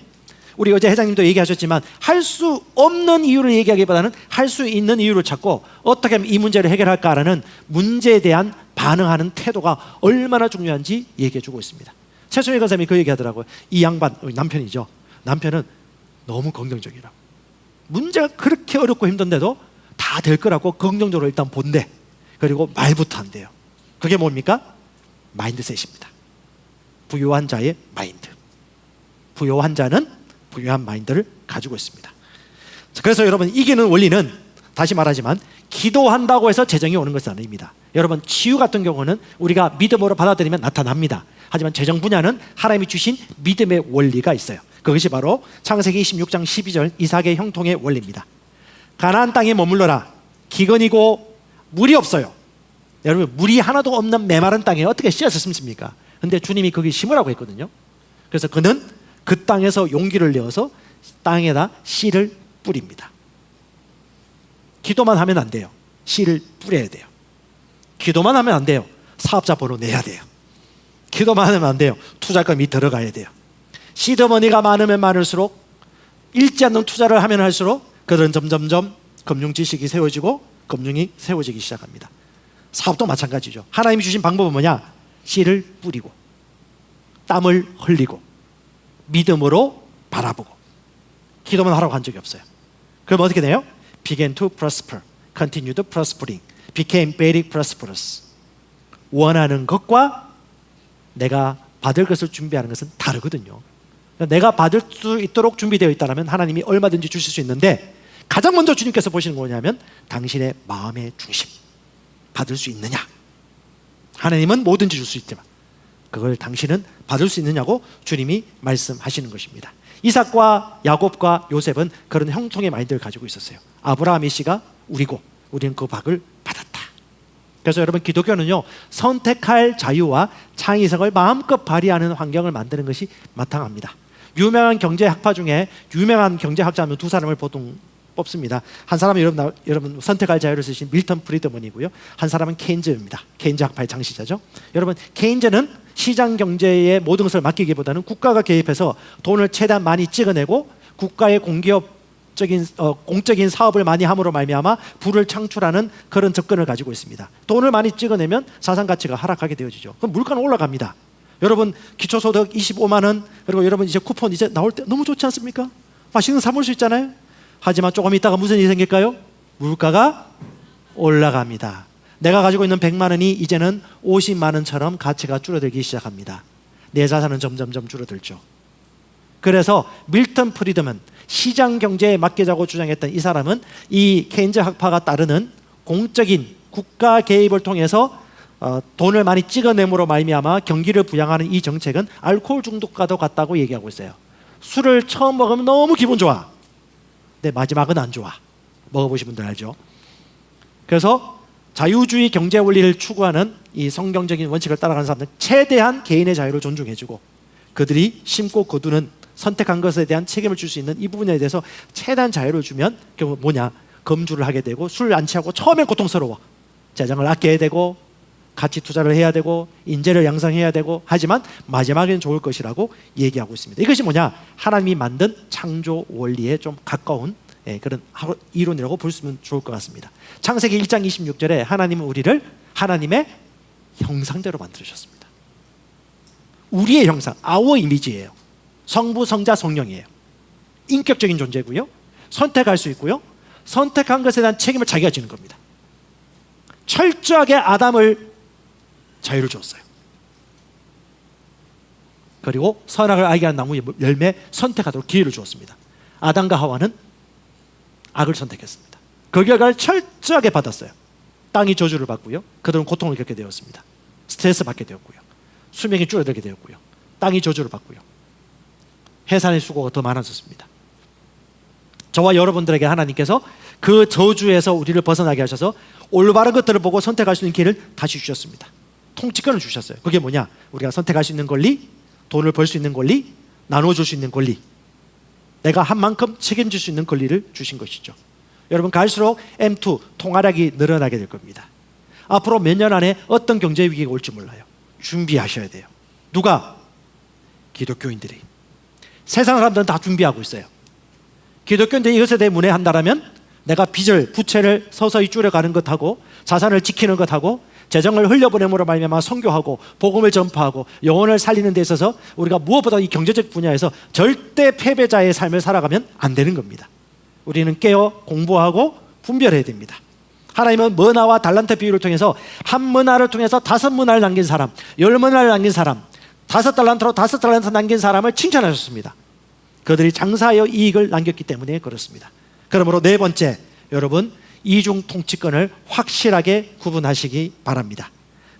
S1: 우리 어제 회장님도 얘기하셨지만 할 수 없는 이유를 얘기하기보다는 할 수 있는 이유를 찾고 어떻게 하면 이 문제를 해결할까라는 문제에 대한 반응하는 태도가 얼마나 중요한지 얘기해주고 있습니다. 최순일 권사님이 그 얘기하더라고요. 이 양반, 남편이죠. 남편은 너무 긍정적이라고. 문제가 그렇게 어렵고 힘든데도 다 될 거라고 긍정적으로 일단 본대. 그리고 말부터 한대요. 그게 뭡니까? 마인드셋입니다. 부유한 자의 마인드. 부유한 자는 부유한 마인드를 가지고 있습니다. 그래서 여러분 이기는 원리는 다시 말하지만 기도한다고 해서 재정이 오는 것은 아닙니다. 여러분 치유 같은 경우는 우리가 믿음으로 받아들이면 나타납니다. 하지만 재정 분야는 하나님이 주신 믿음의 원리가 있어요. 그것이 바로 창세기 26장 12절 이삭의 형통의 원리입니다. 가나안 땅에 머물러라. 기근이고 물이 없어요. 여러분 물이 하나도 없는 메마른 땅에 어떻게 씨앗을 심습니까? 근데 주님이 거기 심으라고 했거든요. 그래서 그는 그 땅에서 용기를 내어서 땅에다 씨를 뿌립니다. 기도만 하면 안 돼요. 씨를 뿌려야 돼요. 기도만 하면 안 돼요. 사업자 번호 내야 돼요. 기도만 하면 안 돼요. 투자금이 들어가야 돼요. 시드머니가 많으면 많을수록 잃지 않는 투자를 하면 할수록 그들은 점점점 금융 지식이 세워지고 금융이 세워지기 시작합니다. 사업도 마찬가지죠. 하나님이 주신 방법은 뭐냐? 씨를 뿌리고 땀을 흘리고 믿음으로 바라보고 기도만 하라고 한 적이 없어요. 그럼 어떻게 돼요? Began to prosper, continued prospering, became very prosperous. 원하는 것과 내가 받을 것을 준비하는 것은 다르거든요. 내가 받을 수 있도록 준비되어 있다면 하나님이 얼마든지 주실 수 있는데 가장 먼저 주님께서 보시는 거냐면 당신의 마음의 중심, 받을 수 있느냐. 하나님은 뭐든지 줄 수 있지만 그걸 당신은 받을 수 있느냐고 주님이 말씀하시는 것입니다. 이삭과 야곱과 요셉은 그런 형통의 마인드를 가지고 있었어요. 아브라함의 씨가 우리고 우리는 그 박을 받았다. 그래서 여러분 기독교는요 선택할 자유와 창의성을 마음껏 발휘하는 환경을 만드는 것이 마땅합니다. 유명한 경제학파 중에 유명한 경제학자는 두 사람을 보통 뽑습니다. 한 사람은 여러분 선택할 자유를 쓰신 밀턴 프리드먼이고요. 한 사람은 케인즈입니다. 케인즈 학파의 장시자죠. 여러분 케인즈는 시장 경제의 모든 것을 맡기기보다는 국가가 개입해서 돈을 최대한 많이 찍어내고 국가의 공적인 사업을 많이 함으로 말미암아 부를 창출하는 그런 접근을 가지고 있습니다. 돈을 많이 찍어내면 자산 가치가 하락하게 되어지죠. 그럼 물가는 올라갑니다. 여러분 기초소득 25만 원 그리고 여러분 이제 쿠폰 이제 나올 때 너무 좋지 않습니까? 맛있는 거 사 먹을 수 있잖아요. 하지만 조금 있다가 무슨 일이 생길까요? 물가가 올라갑니다. 내가 가지고 있는 100만 원이 이제는 50만 원처럼 가치가 줄어들기 시작합니다. 내 자산은 점점점 줄어들죠. 그래서 밀턴 프리드먼, 시장 경제에 맡기자고 주장했던 이 사람은 이 케인즈 학파가 따르는 공적인 국가 개입을 통해서 돈을 많이 찍어냄으로 말미암아 경기를 부양하는 이 정책은 알코올 중독과도 같다고 얘기하고 있어요. 술을 처음 먹으면 너무 기분 좋아. 근데 마지막은 안 좋아. 먹어보신 분들 알죠? 그래서 자유주의 경제 원리를 추구하는 이 성경적인 원칙을 따라가는 사람들은 최대한 개인의 자유를 존중해주고 그들이 심고 거두는 선택한 것에 대한 책임을 줄 수 있는 이 부분에 대해서 최대한 자유를 주면 결국 뭐냐? 금주를 하게 되고 술을 안 취하고 처음엔 고통스러워. 재정을 아껴야 되고 가치 투자를 해야 되고 인재를 양성해야 되고 하지만 마지막에는 좋을 것이라고 얘기하고 있습니다. 이것이 뭐냐? 하나님이 만든 창조 원리에 좀 가까운 그런 이론이라고 볼 수 있으면 좋을 것 같습니다. 창세기 1장 26절에 하나님은 우리를 하나님의 형상대로 만들으셨습니다. 우리의 형상, our image예요. 성부, 성자, 성령이에요. 인격적인 존재고요. 선택할 수 있고요. 선택한 것에 대한 책임을 자기가 지는 겁니다. 철저하게 아담을 자유를 줬어요. 그리고 선악을 알게 하는 나무의 열매 선택하도록 기회를 주었습니다. 아담과 하와는 악을 선택했습니다. 그 결과를 철저하게 받았어요. 땅이 저주를 받고요. 그들은 고통을 겪게 되었습니다. 스트레스 받게 되었고요. 수명이 줄어들게 되었고요. 땅이 저주를 받고요. 해산의 수고가 더 많아졌습니다. 저와 여러분들에게 하나님께서 그 저주에서 우리를 벗어나게 하셔서 올바른 것들을 보고 선택할 수 있는 기회를 다시 주셨습니다. 통치권을 주셨어요. 그게 뭐냐? 우리가 선택할 수 있는 권리, 돈을 벌 수 있는 권리, 나눠줄 수 있는 권리, 내가 한 만큼 책임질 수 있는 권리를 주신 것이죠. 여러분 갈수록 M2 통화량이 늘어나게 될 겁니다. 앞으로 몇 년 안에 어떤 경제 위기가 올지 몰라요. 준비하셔야 돼요. 누가? 기독교인들이. 세상 사람들은 다 준비하고 있어요. 기독교인들이 이것에 대해 문외한다라면 내가 빚을, 부채를 서서히 줄여가는 것하고 자산을 지키는 것하고 재정을 흘려보냄으로 말미암아 선교하고 복음을 전파하고 영혼을 살리는 데 있어서 우리가 무엇보다 이 경제적 분야에서 절대 패배자의 삶을 살아가면 안 되는 겁니다. 우리는 깨어 공부하고 분별해야 됩니다. 하나님은 머나와 달란트 비유를 통해서 한 머나를 통해서 5머나를 남긴 사람, 10머나를 남긴 사람, 5달란트로 5달란트 남긴 사람을 칭찬하셨습니다. 그들이 장사하여 이익을 남겼기 때문에 그렇습니다. 그러므로 네 번째, 여러분 이중 통치권을 확실하게 구분하시기 바랍니다.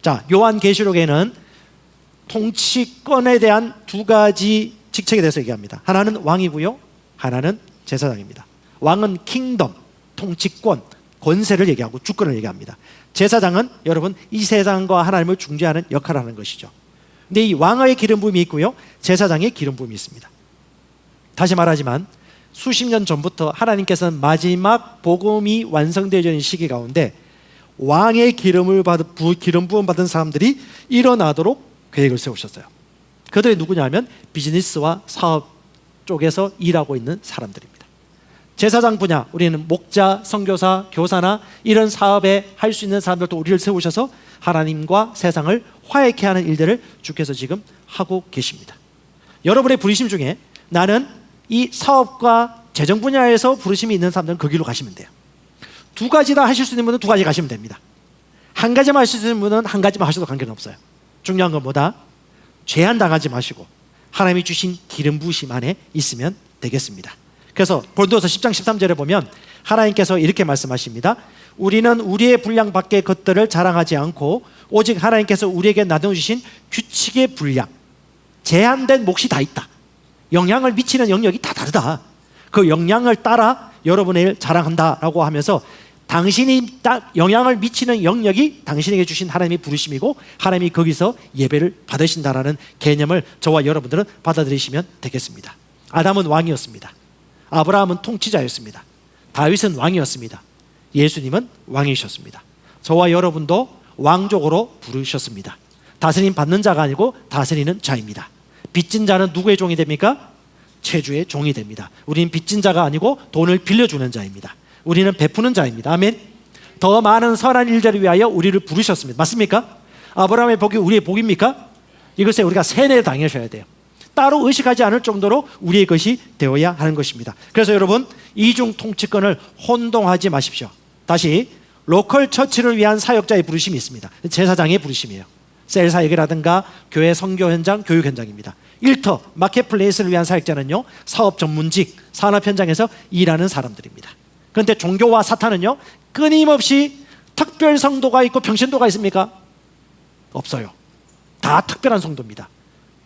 S1: 자, 요한계시록에는 통치권에 대한 두 가지 직책에 대해서 얘기합니다. 하나는 왕이고요, 하나는 제사장입니다. 왕은 킹덤, 통치권, 권세를 얘기하고 주권을 얘기합니다. 제사장은 여러분 이 세상과 하나님을 중재하는 역할을 하는 것이죠. 근데 이 왕의 기름 부음이 있고요, 제사장의 기름 부음이 있습니다. 다시 말하지만 수십 년 전부터 하나님께서는 마지막 복음이 완성되어지는 시기 가운데 왕의 기름 부음 받은 사람들이 일어나도록 계획을 세우셨어요. 그들이 누구냐면 비즈니스와 사업 쪽에서 일하고 있는 사람들입니다. 제사장 분야, 우리는 목자, 선교사, 교사나 이런 사업에 할 수 있는 사람들도 우리를 세우셔서 하나님과 세상을 화해케 하는 일들을 주께서 지금 하고 계십니다. 여러분의 부르심 중에 나는 이 사업과 재정 분야에서 부르심이 있는 사람들은 그 길로 가시면 돼요. 두 가지 다 하실 수 있는 분은 두 가지 가시면 됩니다. 한 가지만 하실 수 있는 분은 한 가지만 하셔도 관계는 없어요. 중요한 건 뭐다? 제한 당하지 마시고 하나님이 주신 기름 부으심 안에 있으면 되겠습니다. 그래서 고린도서 10장 13절에 보면 하나님께서 이렇게 말씀하십니다. 우리는 우리의 분량 밖의 것들을 자랑하지 않고 오직 하나님께서 우리에게 나눠주신 규칙의 분량, 제한된 몫이 다 있다. 영향을 미치는 영역이 다 다르다. 그 영향을 따라 여러분을 자랑한다라고 하면서 당신이 영향을 미치는 영역이 당신에게 주신 하나님의 부르심이고 하나님이 거기서 예배를 받으신다라는 개념을 저와 여러분들은 받아들이시면 되겠습니다. 아담은 왕이었습니다. 아브라함은 통치자였습니다. 다윗은 왕이었습니다. 예수님은 왕이셨습니다. 저와 여러분도 왕족으로 부르셨습니다. 다스림 받는 자가 아니고 다스리는 자입니다. 빚진 자는 누구의 종이 됩니까? 체주의 종이 됩니다. 우리는 빚진 자가 아니고 돈을 빌려주는 자입니다. 우리는 베푸는 자입니다. 아멘. 더 많은 선한 일들을 위하여 우리를 부르셨습니다. 맞습니까? 아브라함의 복이 우리의 복입니까? 이것에 우리가 세뇌를 당하셔야 돼요. 따로 의식하지 않을 정도로 우리의 것이 되어야 하는 것입니다. 그래서 여러분 이중 통치권을 혼동하지 마십시오. 다시 로컬 처치를 위한 사역자의 부르심이 있습니다. 제사장의 부르심이에요. 셀 사역이라든가 교회 선교 현장, 교육 현장입니다. 일터, 마켓플레이스를 위한 사역자는요, 사업 전문직, 산업 현장에서 일하는 사람들입니다. 그런데 종교와 사탄은요, 끊임없이 특별 성도가 있고 평신도가 있습니까? 없어요. 다 특별한 성도입니다.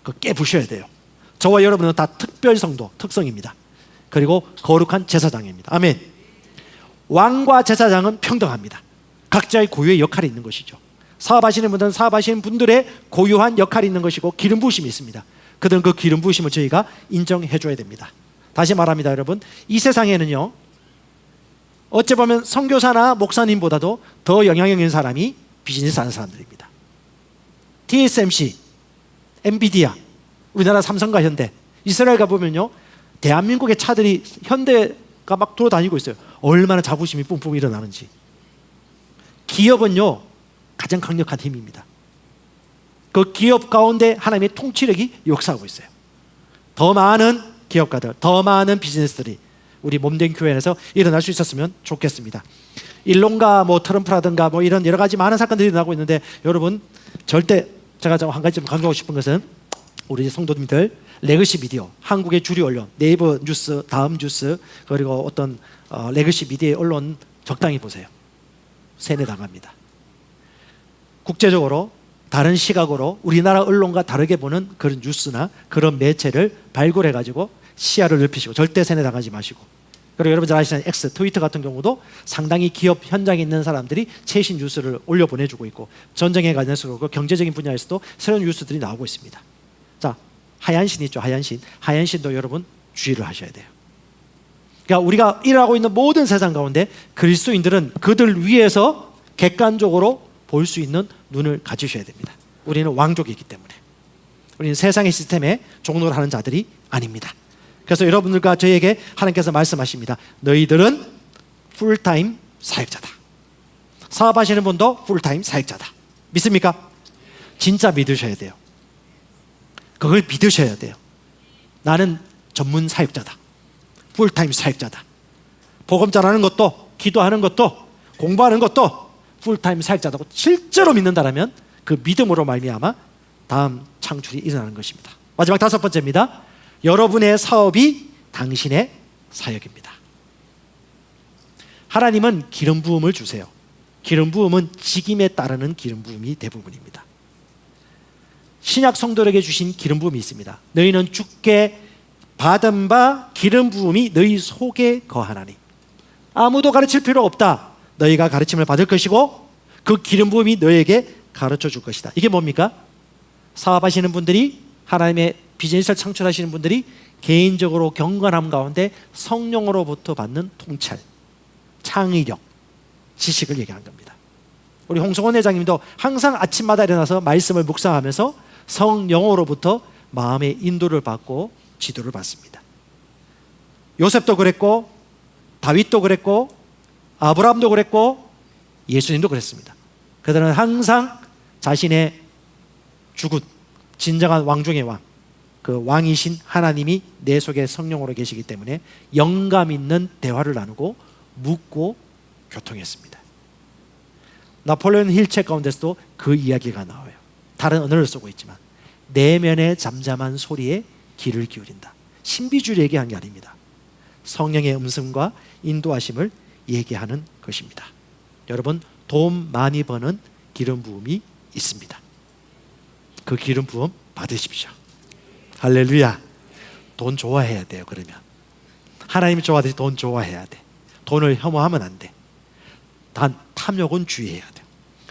S1: 그거 깨부셔야 돼요. 저와 여러분은 다 특별 성도, 특성입니다. 그리고 거룩한 제사장입니다. 아멘. 왕과 제사장은 평등합니다. 각자의 고유의 역할이 있는 것이죠. 사업하시는 분들은 사업하시는 분들의 고유한 역할이 있는 것이고 기름 부으심이 있습니다. 그들은 그 기름 부으심을 저희가 인정해 줘야 됩니다. 다시 말합니다, 여러분. 이 세상에는요, 어찌 보면 선교사나 목사님보다도 더 영향력 있는 사람이 비즈니스 하는 사람들입니다. TSMC, 엔비디아, 우리나라 삼성과 현대, 이스라엘 가보면요, 대한민국의 차들이 현대가 막 돌아다니고 있어요. 얼마나 자부심이 뿜뿜 일어나는지. 기업은요, 가장 강력한 힘입니다. 그 기업 가운데 하나님의 통치력이 역사하고 있어요. 더 많은 기업가들, 더 많은 비즈니스들이 우리 몸된 교회에서 일어날 수 있었으면 좋겠습니다. 일론가 뭐 트럼프라든가 뭐 이런 여러 가지 많은 사건들이 일어나고 있는데, 여러분 절대 제가 한 가지 좀 강조하고 싶은 것은 우리 성도님들 레거시 미디어, 한국의 주류 언론, 네이버 뉴스, 다음 뉴스, 그리고 어떤 레거시 미디어의 언론 적당히 보세요. 세뇌당합니다. 국제적으로 다른 시각으로 우리나라 언론과 다르게 보는 그런 뉴스나 그런 매체를 발굴해가지고 시야를 넓히시고 절대 세뇌당하지 마시고, 그리고 여러분 잘 아시는 X, 트위터 같은 경우도 상당히 기업 현장에 있는 사람들이 최신 뉴스를 올려보내주고 있고, 전쟁에 관해서 그렇고 경제적인 분야에서도 새로운 뉴스들이 나오고 있습니다. 자, 하얀신 있죠. 하얀신도 여러분 주의를 하셔야 돼요. 그러니까 우리가 일하고 있는 모든 세상 가운데 그리스도인들은 그들 위해서 객관적으로 볼 수 있는 눈을 가지셔야 됩니다. 우리는 왕족이기 때문에. 우리는 세상의 시스템에 종노를 하는 자들이 아닙니다. 그래서 여러분들과 저에게 하나님께서 말씀하십니다. 너희들은 풀타임 사역자다. 사업하시는 분도 풀타임 사역자다. 믿습니까? 진짜 믿으셔야 돼요. 그걸 믿으셔야 돼요. 나는 전문 사역자다. 풀타임 사역자다. 복음 전하는 것도, 기도하는 것도, 공부하는 것도 풀타임 사역자다고 실제로 믿는다면 그 믿음으로 말미암아 다음 창출이 일어나는 것입니다. 마지막 다섯 번째입니다. 여러분의 사업이 당신의 사역입니다. 하나님은 기름 부음을 주세요. 기름 부음은 직임에 따르는 기름 부음이 대부분입니다. 신약 성도에게 주신 기름 부음이 있습니다. 너희는 주께 받은 바 기름 부음이 너희 속에 거하나니. 아무도 가르칠 필요 없다. 너희가 가르침을 받을 것이고 그 기름 부음이 너희에게 가르쳐 줄 것이다. 이게 뭡니까? 사업하시는 분들이, 하나님의 비즈니스를 창출하시는 분들이 개인적으로 경건함 가운데 성령으로부터 받는 통찰, 창의력, 지식을 얘기하는 겁니다. 우리 홍성원 회장님도 항상 아침마다 일어나서 말씀을 묵상하면서 성령으로부터 마음의 인도를 받고 지도를 받습니다. 요셉도 그랬고, 다윗도 그랬고, 아브라함도 그랬고, 예수님도 그랬습니다. 그들은 항상 자신의 주군, 진정한 왕중의 왕, 그 왕이신 하나님이 내 속에 성령으로 계시기 때문에 영감 있는 대화를 나누고 묻고 교통했습니다. 나폴레온 힐 책 가운데서도 그 이야기가 나와요. 다른 언어를 쓰고 있지만 내면의 잠잠한 소리에 귀를 기울인다. 신비주의를 얘기한 게 아닙니다. 성령의 음성과 인도하심을 얘기하는 것입니다. 여러분, 돈 많이 버는 기름 부음이 있습니다. 그 기름 부음 받으십시오. 할렐루야. 돈 좋아해야 돼요. 그러면 하나님이 좋아하듯이 돈 좋아해야 돼. 돈을 혐오하면 안 돼. 단 탐욕은 주의해야 돼요.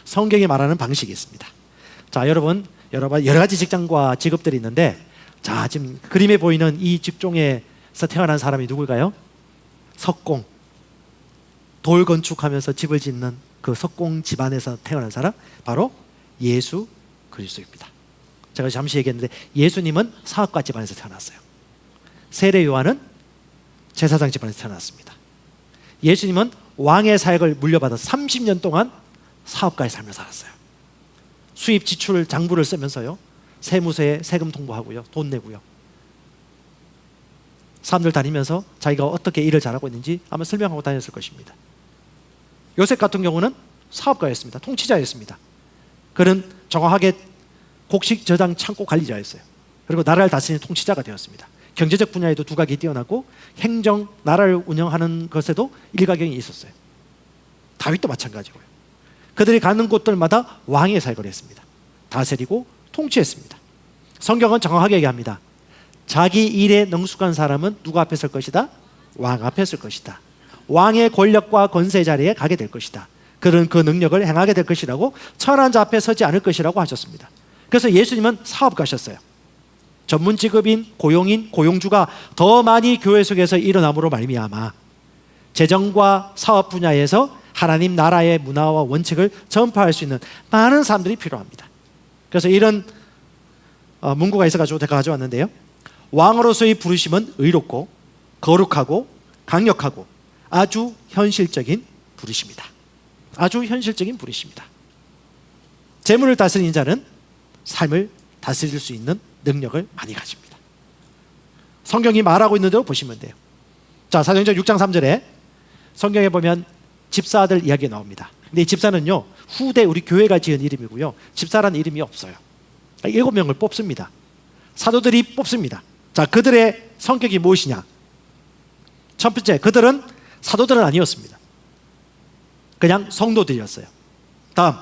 S1: 성경이 말하는 방식이 있습니다. 자, 여러분 여러 가지 직장과 직업들이 있는데, 자, 지금 그림에 보이는 이 직종에서 태어난 사람이 누굴까요? 석공. 돌 건축하면서 집을 짓는 그 석공 집안에서 태어난 사람, 바로 예수 그리스도입니다. 제가 잠시 얘기했는데 예수님은 사업가 집안에서 태어났어요. 세례 요한은 제사장 집안에서 태어났습니다. 예수님은 왕의 사역을 물려받아서 30년 동안 사업가의 삶을 살았어요. 수입 지출 장부를 쓰면서요, 세무서에 세금 통보하고요, 돈 내고요. 사람들 다니면서 자기가 어떻게 일을 잘하고 있는지 아마 설명하고 다녔을 것입니다. 요셉 같은 경우는 사업가였습니다. 통치자였습니다. 그는 정확하게 곡식 저장 창고 관리자였어요. 그리고 나라를 다스리는 통치자가 되었습니다. 경제적 분야에도 두각이 뛰어나고 행정, 나라를 운영하는 것에도 일가견이 있었어요. 다윗도 마찬가지고요. 그들이 가는 곳들마다 왕의 살거를 했습니다. 다스리고 통치했습니다. 성경은 정확하게 얘기합니다. 자기 일에 능숙한 사람은 누구 앞에 설 것이다? 왕 앞에 설 것이다. 왕의 권력과 권세 자리에 가게 될 것이다. 그는 그 능력을 행하게 될 것이라고, 천한 자 앞에 서지 않을 것이라고 하셨습니다. 그래서 예수님은 사업가셨어요. 전문 직업인, 고용인, 고용주가 더 많이 교회 속에서 일어남으로 말미암아 재정과 사업 분야에서 하나님 나라의 문화와 원칙을 전파할 수 있는 많은 사람들이 필요합니다. 그래서 이런 문구가 있어가지고 제가 가져왔는데요. 왕으로서의 부르심은 의롭고 거룩하고 강력하고 아주 현실적인 부르심이다. 아주 현실적인 부르심이다. 재물을 다스리는 자는 삶을 다스릴 수 있는 능력을 많이 가집니다. 성경이 말하고 있는 대로 보시면 돼요. 자, 사도행전 6장 3절에 성경에 보면 집사들 이야기가 나옵니다. 근데 이 집사는요, 후대 우리 교회가 지은 이름이고요, 집사라는 이름이 없어요. 7명을 뽑습니다. 사도들이 뽑습니다. 자, 그들의 성격이 무엇이냐? 첫 번째, 그들은 사도들은 아니었습니다. 그냥 성도들이었어요. 다음,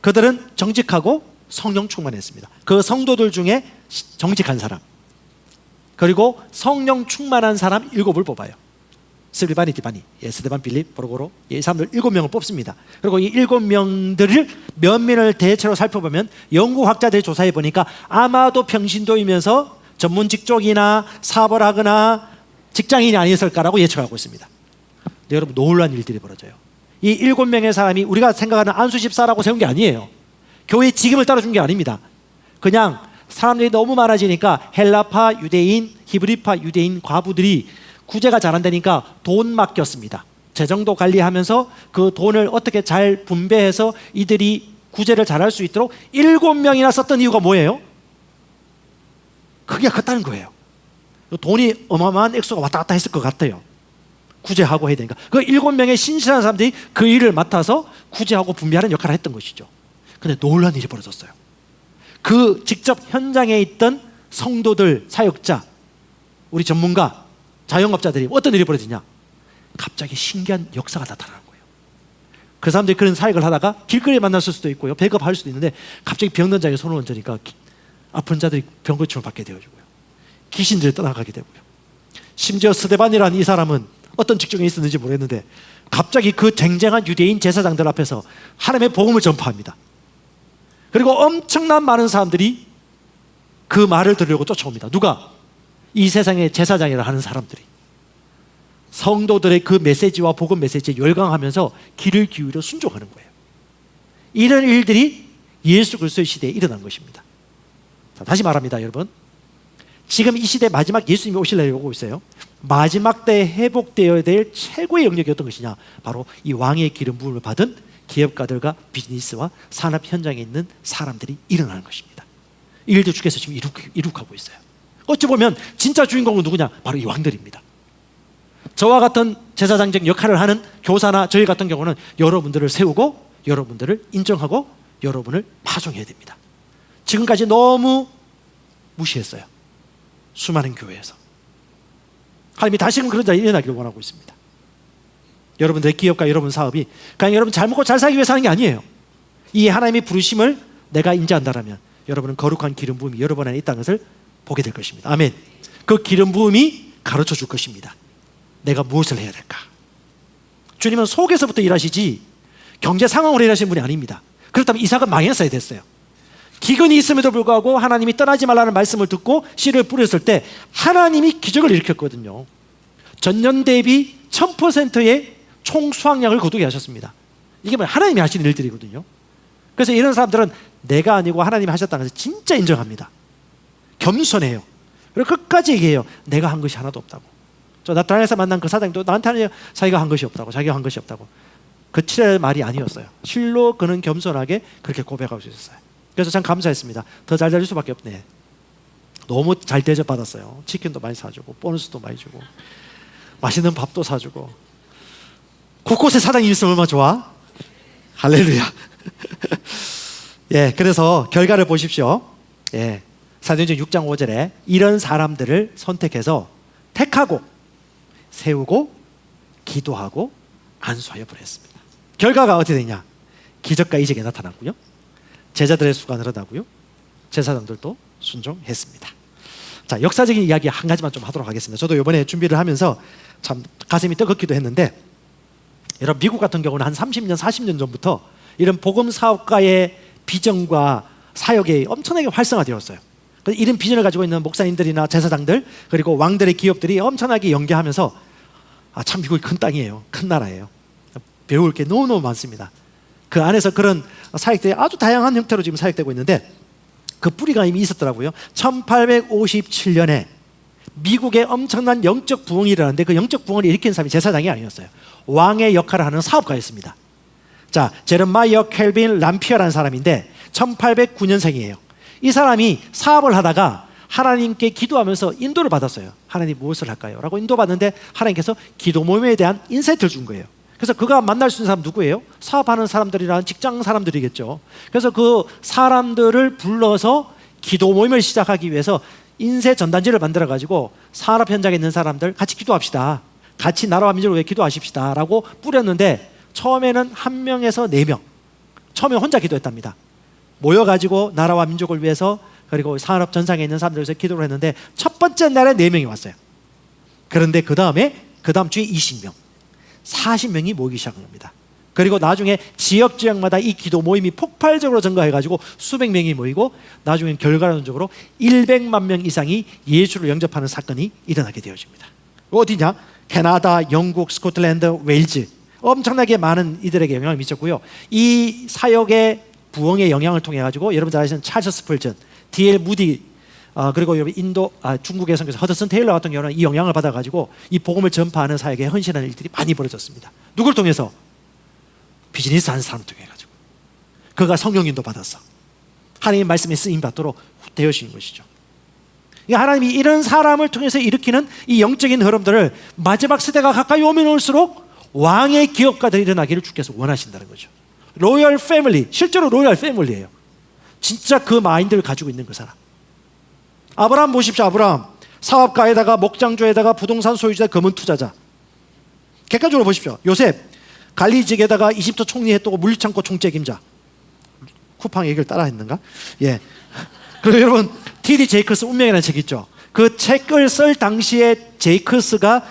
S1: 그들은 정직하고 성령 충만했습니다. 그 성도들 중에 정직한 사람, 그리고 성령 충만한 사람 7을 뽑아요. 스데반, 디바니, 스데반, 빌립, 보르고로, 이 사람들 7명을 뽑습니다. 그리고 이 7명들을 면면을 대체로 살펴보면 연구학자들이 조사해 보니까 아마도 평신도이면서 전문 직종이나 사업을 하거나 직장인이 아니었을까라고 예측하고 있습니다. 근데 여러분, 놀라운 일들이 벌어져요. 이 7명의 사람이 우리가 생각하는 안수 집사라고 세운 게 아니에요. 교회의 직임을 따라준 게 아닙니다. 그냥 사람들이 너무 많아지니까 헬라파 유대인, 히브리파 유대인 과부들이 구제가 잘 안 되니까 돈 맡겼습니다. 재정도 관리하면서 그 돈을 어떻게 잘 분배해서 이들이 구제를 잘할 수 있도록 7명이나 썼던 이유가 뭐예요? 그게 컸다는 거예요. 돈이 어마어마한 액수가 왔다 갔다 했을 것 같아요. 구제하고 해야 되니까. 그 7명의 신실한 사람들이 그 일을 맡아서 구제하고 분배하는 역할을 했던 것이죠. 근데 놀라운 일이 벌어졌어요. 그 직접 현장에 있던 성도들, 사역자, 우리 전문가, 자영업자들이 어떤 일이 벌어지냐? 갑자기 신기한 역사가 나타나는 거예요. 그 사람들이 그런 사역을 하다가 길거리에 만났을 수도 있고요, 배급할 수도 있는데 갑자기 병든 자에게 손을 얹으니까 아픈 자들이 병고침을 받게 되어지고요, 귀신들이 떠나가게 되고요. 심지어 스데반이라는 이 사람은 어떤 직종에 있었는지 모르겠는데 갑자기 그 쟁쟁한 유대인 제사장들 앞에서 하나님의 복음을 전파합니다. 그리고 엄청난 많은 사람들이 그 말을 들으려고 쫓아옵니다. 누가? 이 세상의 제사장이라 하는 사람들이 성도들의 그 메시지와 복음 메시지에 열광하면서 귀를 기울여 순종하는 거예요. 이런 일들이 예수 그리스도의 시대에 일어난 것입니다. 자, 다시 말합니다, 여러분. 지금 이 시대 마지막 예수님이 오실 날이 오고 있어요. 마지막 때에 회복되어야 될 최고의 영역이 어떤 것이냐? 바로 이 왕의 기름 부음을 받은 기업가들과 비즈니스와 산업 현장에 있는 사람들이 일어나는 것입니다. 이 일도 주께서 지금 이룩하고 있어요. 어찌 보면 진짜 주인공은 누구냐? 바로 이 왕들입니다. 저와 같은 제사장적 역할을 하는 교사나 저희 같은 경우는 여러분들을 세우고 여러분들을 인정하고 여러분을 파송해야 됩니다. 지금까지 너무 무시했어요. 수많은 교회에서. 하나님이 다시금 그런 자가 일어나기를 원하고 있습니다. 여러분들의 기업과 여러분 사업이 그냥 여러분 잘 먹고 잘 살기 위해서 하는 게 아니에요. 이 하나님의 부르심을 내가 인지한다면 여러분은 거룩한 기름 부음이 여러분 안에 있다는 것을 보게 될 것입니다. 아멘. 그 기름 부음이 가르쳐 줄 것입니다. 내가 무엇을 해야 될까? 주님은 속에서부터 일하시지 경제 상황으로 일하시는 분이 아닙니다. 그렇다면 이삭은 망했어야 됐어요. 기근이 있음에도 불구하고 하나님이 떠나지 말라는 말씀을 듣고 씨를 뿌렸을 때 하나님이 기적을 일으켰거든요. 전년 대비 1000%의 총 수확량을 거두게 하셨습니다. 이게 뭐 하나님이 하시는 일들이거든요. 그래서 이런 사람들은 내가 아니고 하나님이 하셨다는 것을 진짜 인정합니다. 겸손해요. 그리고 끝까지 얘기해요. 내가 한 것이 하나도 없다고. 저 나타나에서 만난 그 사장도 나한테는 자기가 한 것이 없다고, 자기가 한 것이 없다고. 그 7의 말이 아니었어요. 실로 그는 겸손하게 그렇게 고백하고 있었어요. 그래서 참 감사했습니다. 더 잘 될 수밖에 없네. 너무 잘 대접받았어요. 치킨도 많이 사주고 보너스도 많이 주고 맛있는 밥도 사주고 곳곳에 사장님 있으면 얼마나 좋아? 할렐루야. 예, 그래서 결과를 보십시오. 예, 사도행전 6장 5절에 이런 사람들을 선택해서 택하고 세우고 기도하고 안수하여 보냈습니다. 결과가 어떻게 되냐? 기적과 이적이 나타났고요, 제자들의 수가 늘어나고요, 제사장들도 순종했습니다. 자, 역사적인 이야기 한 가지만 좀 하도록 하겠습니다. 저도 이번에 준비를 하면서 참 가슴이 뜨겁기도 했는데, 여러분 미국 같은 경우는 한 30년 40년 전부터 이런 복음 사업가의 비전과 사역이 엄청나게 활성화되었어요. 이런 비전을 가지고 있는 목사님들이나 제사장들 그리고 왕들의 기업들이 엄청나게 연계하면서 참 미국이 큰 땅이에요. 큰 나라예요. 배울 게 너무너무 많습니다. 그 안에서 그런 사역들이 아주 다양한 형태로 지금 사역되고 있는데, 그 뿌리가 이미 있었더라고요. 1857년에 미국의 엄청난 영적 부흥이 일어났는데, 그 영적 부흥을 일으킨 사람이 제사장이 아니었어요. 왕의 역할을 하는 사업가였습니다. 자, 제르마이어 켈빈 람피어라는 사람인데 1809년생이에요. 이 사람이 사업을 하다가 하나님께 기도하면서 인도를 받았어요. 하나님 무엇을 할까요? 라고 인도받는데 하나님께서 기도 모임에 대한 인사이트를 준 거예요. 그래서 그가 만날 수 있는 사람 누구예요? 사업하는 사람들이란 직장 사람들이겠죠. 그래서 그 사람들을 불러서 기도 모임을 시작하기 위해서 인쇄 전단지를 만들어 가지고 산업 현장에 있는 사람들 같이 기도합시다, 같이 나라와 민족을 위해 기도하십시다 라고 뿌렸는데, 처음에는 1명에서 4명, 처음에 혼자 기도했답니다. 모여가지고 나라와 민족을 위해서 그리고 산업 전상에 있는 사람들 위해서 기도를 했는데, 첫 번째 날에 4명이 왔어요. 그런데 그 다음 주에 20명, 40명이 모이기 시작한 겁니다. 그리고 나중에 지역마다 이 기도 모임이 폭발적으로 증가해가지고 수백 명이 모이고, 나중엔 결과론적으로 100만 명 이상이 예수를 영접하는 사건이 일어나게 되어집니다. 어디냐? 캐나다, 영국, 스코틀랜드, 웨일즈, 엄청나게 많은 이들에게 영향을 미쳤고요. 이 사역의 부흥의 영향을 통해 가지고 여러분 잘 아시는 찰스 스펄전, D.L. 무디, 그리고 중국의 선교사 허드슨 테일러 같은 경우는 이 영향을 받아가지고 이 복음을 전파하는 사역에 헌신하는 일들이 많이 벌어졌습니다. 누굴 통해서? 비즈니스 하는 사람을 통해 가지고. 그가 성령인도 받았어. 하나님의 말씀에 쓰임 받도록 되어진 것이죠. 하나님이 이런 사람을 통해서 일으키는 이 영적인 흐름들을 마지막 세대가 가까이 오면 올수록 왕의 기업가들이 일어나기를 주께서 원하신다는 거죠. 로열 패밀리, 실제로 로열 패밀리예요. 진짜 그 마인드를 가지고 있는 그 사람. 아브라함 보십시오. 아브라함 사업가에다가 목장주에다가 부동산 소유자, 금은 투자자. 객관적으로 보십시오. 요셉 관리직에다가 이집트 총리했다고 물류창고 총책임자. 쿠팡 얘기를 따라 했는가? 예. 그리고 여러분 T.D. 제이커스 운명이라는 책 있죠. 그 책을 쓸 당시에 제이커스가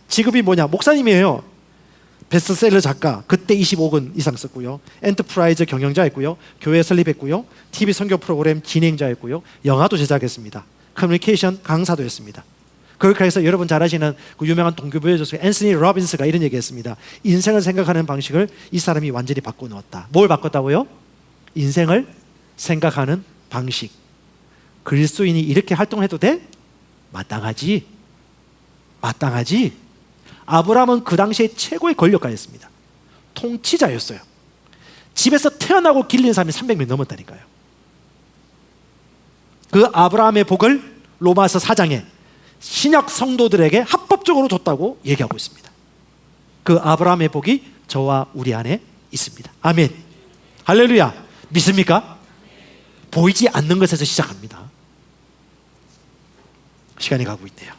S1: 직업이 뭐냐? 목사님이에요. 베스트셀러 작가, 그때 25권 이상 썼고요. 엔터프라이즈 경영자였고요. 교회 설립했고요. TV 선교 프로그램 진행자였고요. 영화도 제작했습니다. 커뮤니케이션 강사도 했습니다. 그렇게 해서 여러분 잘 아시는 그 유명한 동교부의 교수 앤서니 로빈스가 이런 얘기했습니다. 인생을 생각하는 방식을 이 사람이 완전히 바꿔놓았다. 뭘 바꿨다고요? 인생을 생각하는 방식. 그리스도인이 이렇게 활동해도 돼? 마땅하지. 마땅하지. 아브라함은 그 당시에 최고의 권력가였습니다. 통치자였어요. 집에서 태어나고 길린 사람이 300명 넘었다니까요. 그 아브라함의 복을 로마서 4장에 신약 성도들에게 합법적으로 줬다고 얘기하고 있습니다. 그 아브라함의 복이 저와 우리 안에 있습니다. 아멘. 할렐루야. 믿습니까? 보이지 않는 것에서 시작합니다. 시간이 가고 있네요.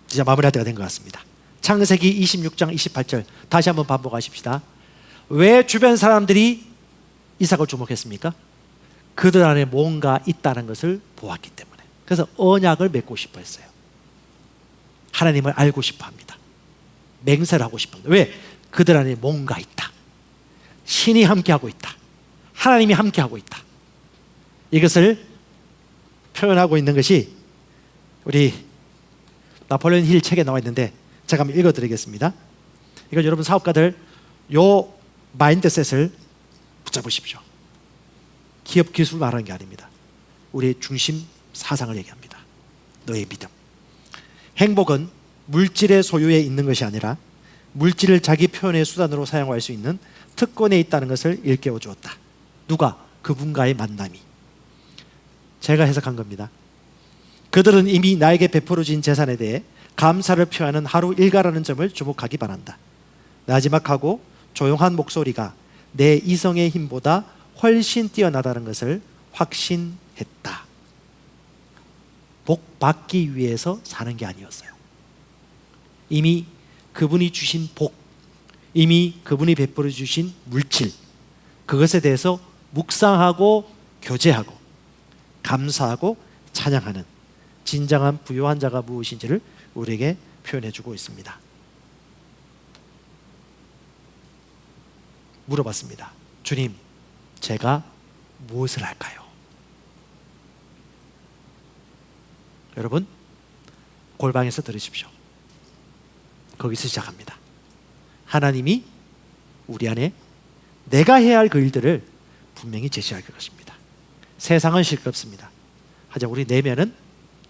S1: 진짜 마무리할 때가 된 것 같습니다. 창세기 26장 28절 다시 한번 반복하십시다. 왜 주변 사람들이 이삭을 주목했습니까? 그들 안에 뭔가 있다는 것을 보았기 때문에. 그래서 언약을 맺고 싶어 했어요. 하나님을 알고 싶어 합니다. 맹세를 하고 싶어 합니다. 왜? 그들 안에 뭔가 있다. 신이 함께하고 있다. 하나님이 함께하고 있다. 이것을 표현하고 있는 것이 우리 나폴레옹 힐 책에 나와 있는데 제가 한번 읽어드리겠습니다. 이걸 여러분 사업가들 요 마인드셋을 붙잡으십시오. 기업 기술 말하는 게 아닙니다. 우리의 중심 사상을 얘기합니다. 너의 믿음. 행복은 물질의 소유에 있는 것이 아니라 물질을 자기 표현의 수단으로 사용할 수 있는 특권에 있다는 것을 일깨워 주었다. 누가? 그분과의 만남이. 제가 해석한 겁니다. 그들은 이미 나에게 베풀어진 재산에 대해 감사를 표하는 하루 일과라는 점을 주목하기 바란다. 나지막하고 조용한 목소리가 내 이성의 힘보다 훨씬 뛰어나다는 것을 확신했다. 복 받기 위해서 사는 게 아니었어요. 이미 그분이 주신 복, 이미 그분이 베풀어 주신 물질, 그것에 대해서 묵상하고 교제하고 감사하고 찬양하는 진정한 부요한 자가 무엇인지를 우리에게 표현해 주고 있습니다. 물어봤습니다. 주님, 제가 무엇을 할까요? 여러분, 골방에서 들으십시오. 거기서 시작합니다. 하나님이 우리 안에 내가 해야 할 그 일들을 분명히 제시할 것입니다. 세상은 시끄럽습니다. 하지만 우리 내면은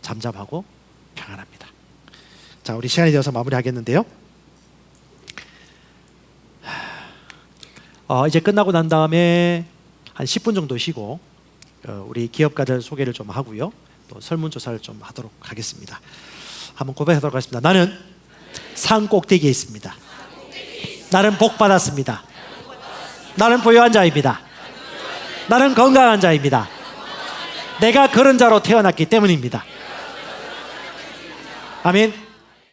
S1: 잠잠하고 평안합니다. 자, 우리 시간이 되어서 마무리하겠는데요. 이제 끝나고 난 다음에 한 10분 정도 쉬고 우리 기업가들 소개를 좀 하고요. 또 설문조사를 좀 하도록 하겠습니다. 한번 고백하도록 하겠습니다. 나는 산 꼭대기에 있습니다. 나는 복 받았습니다. 나는 부유한 자입니다. 나는 건강한 자입니다. 내가 그런 자로 태어났기 때문입니다. 아멘.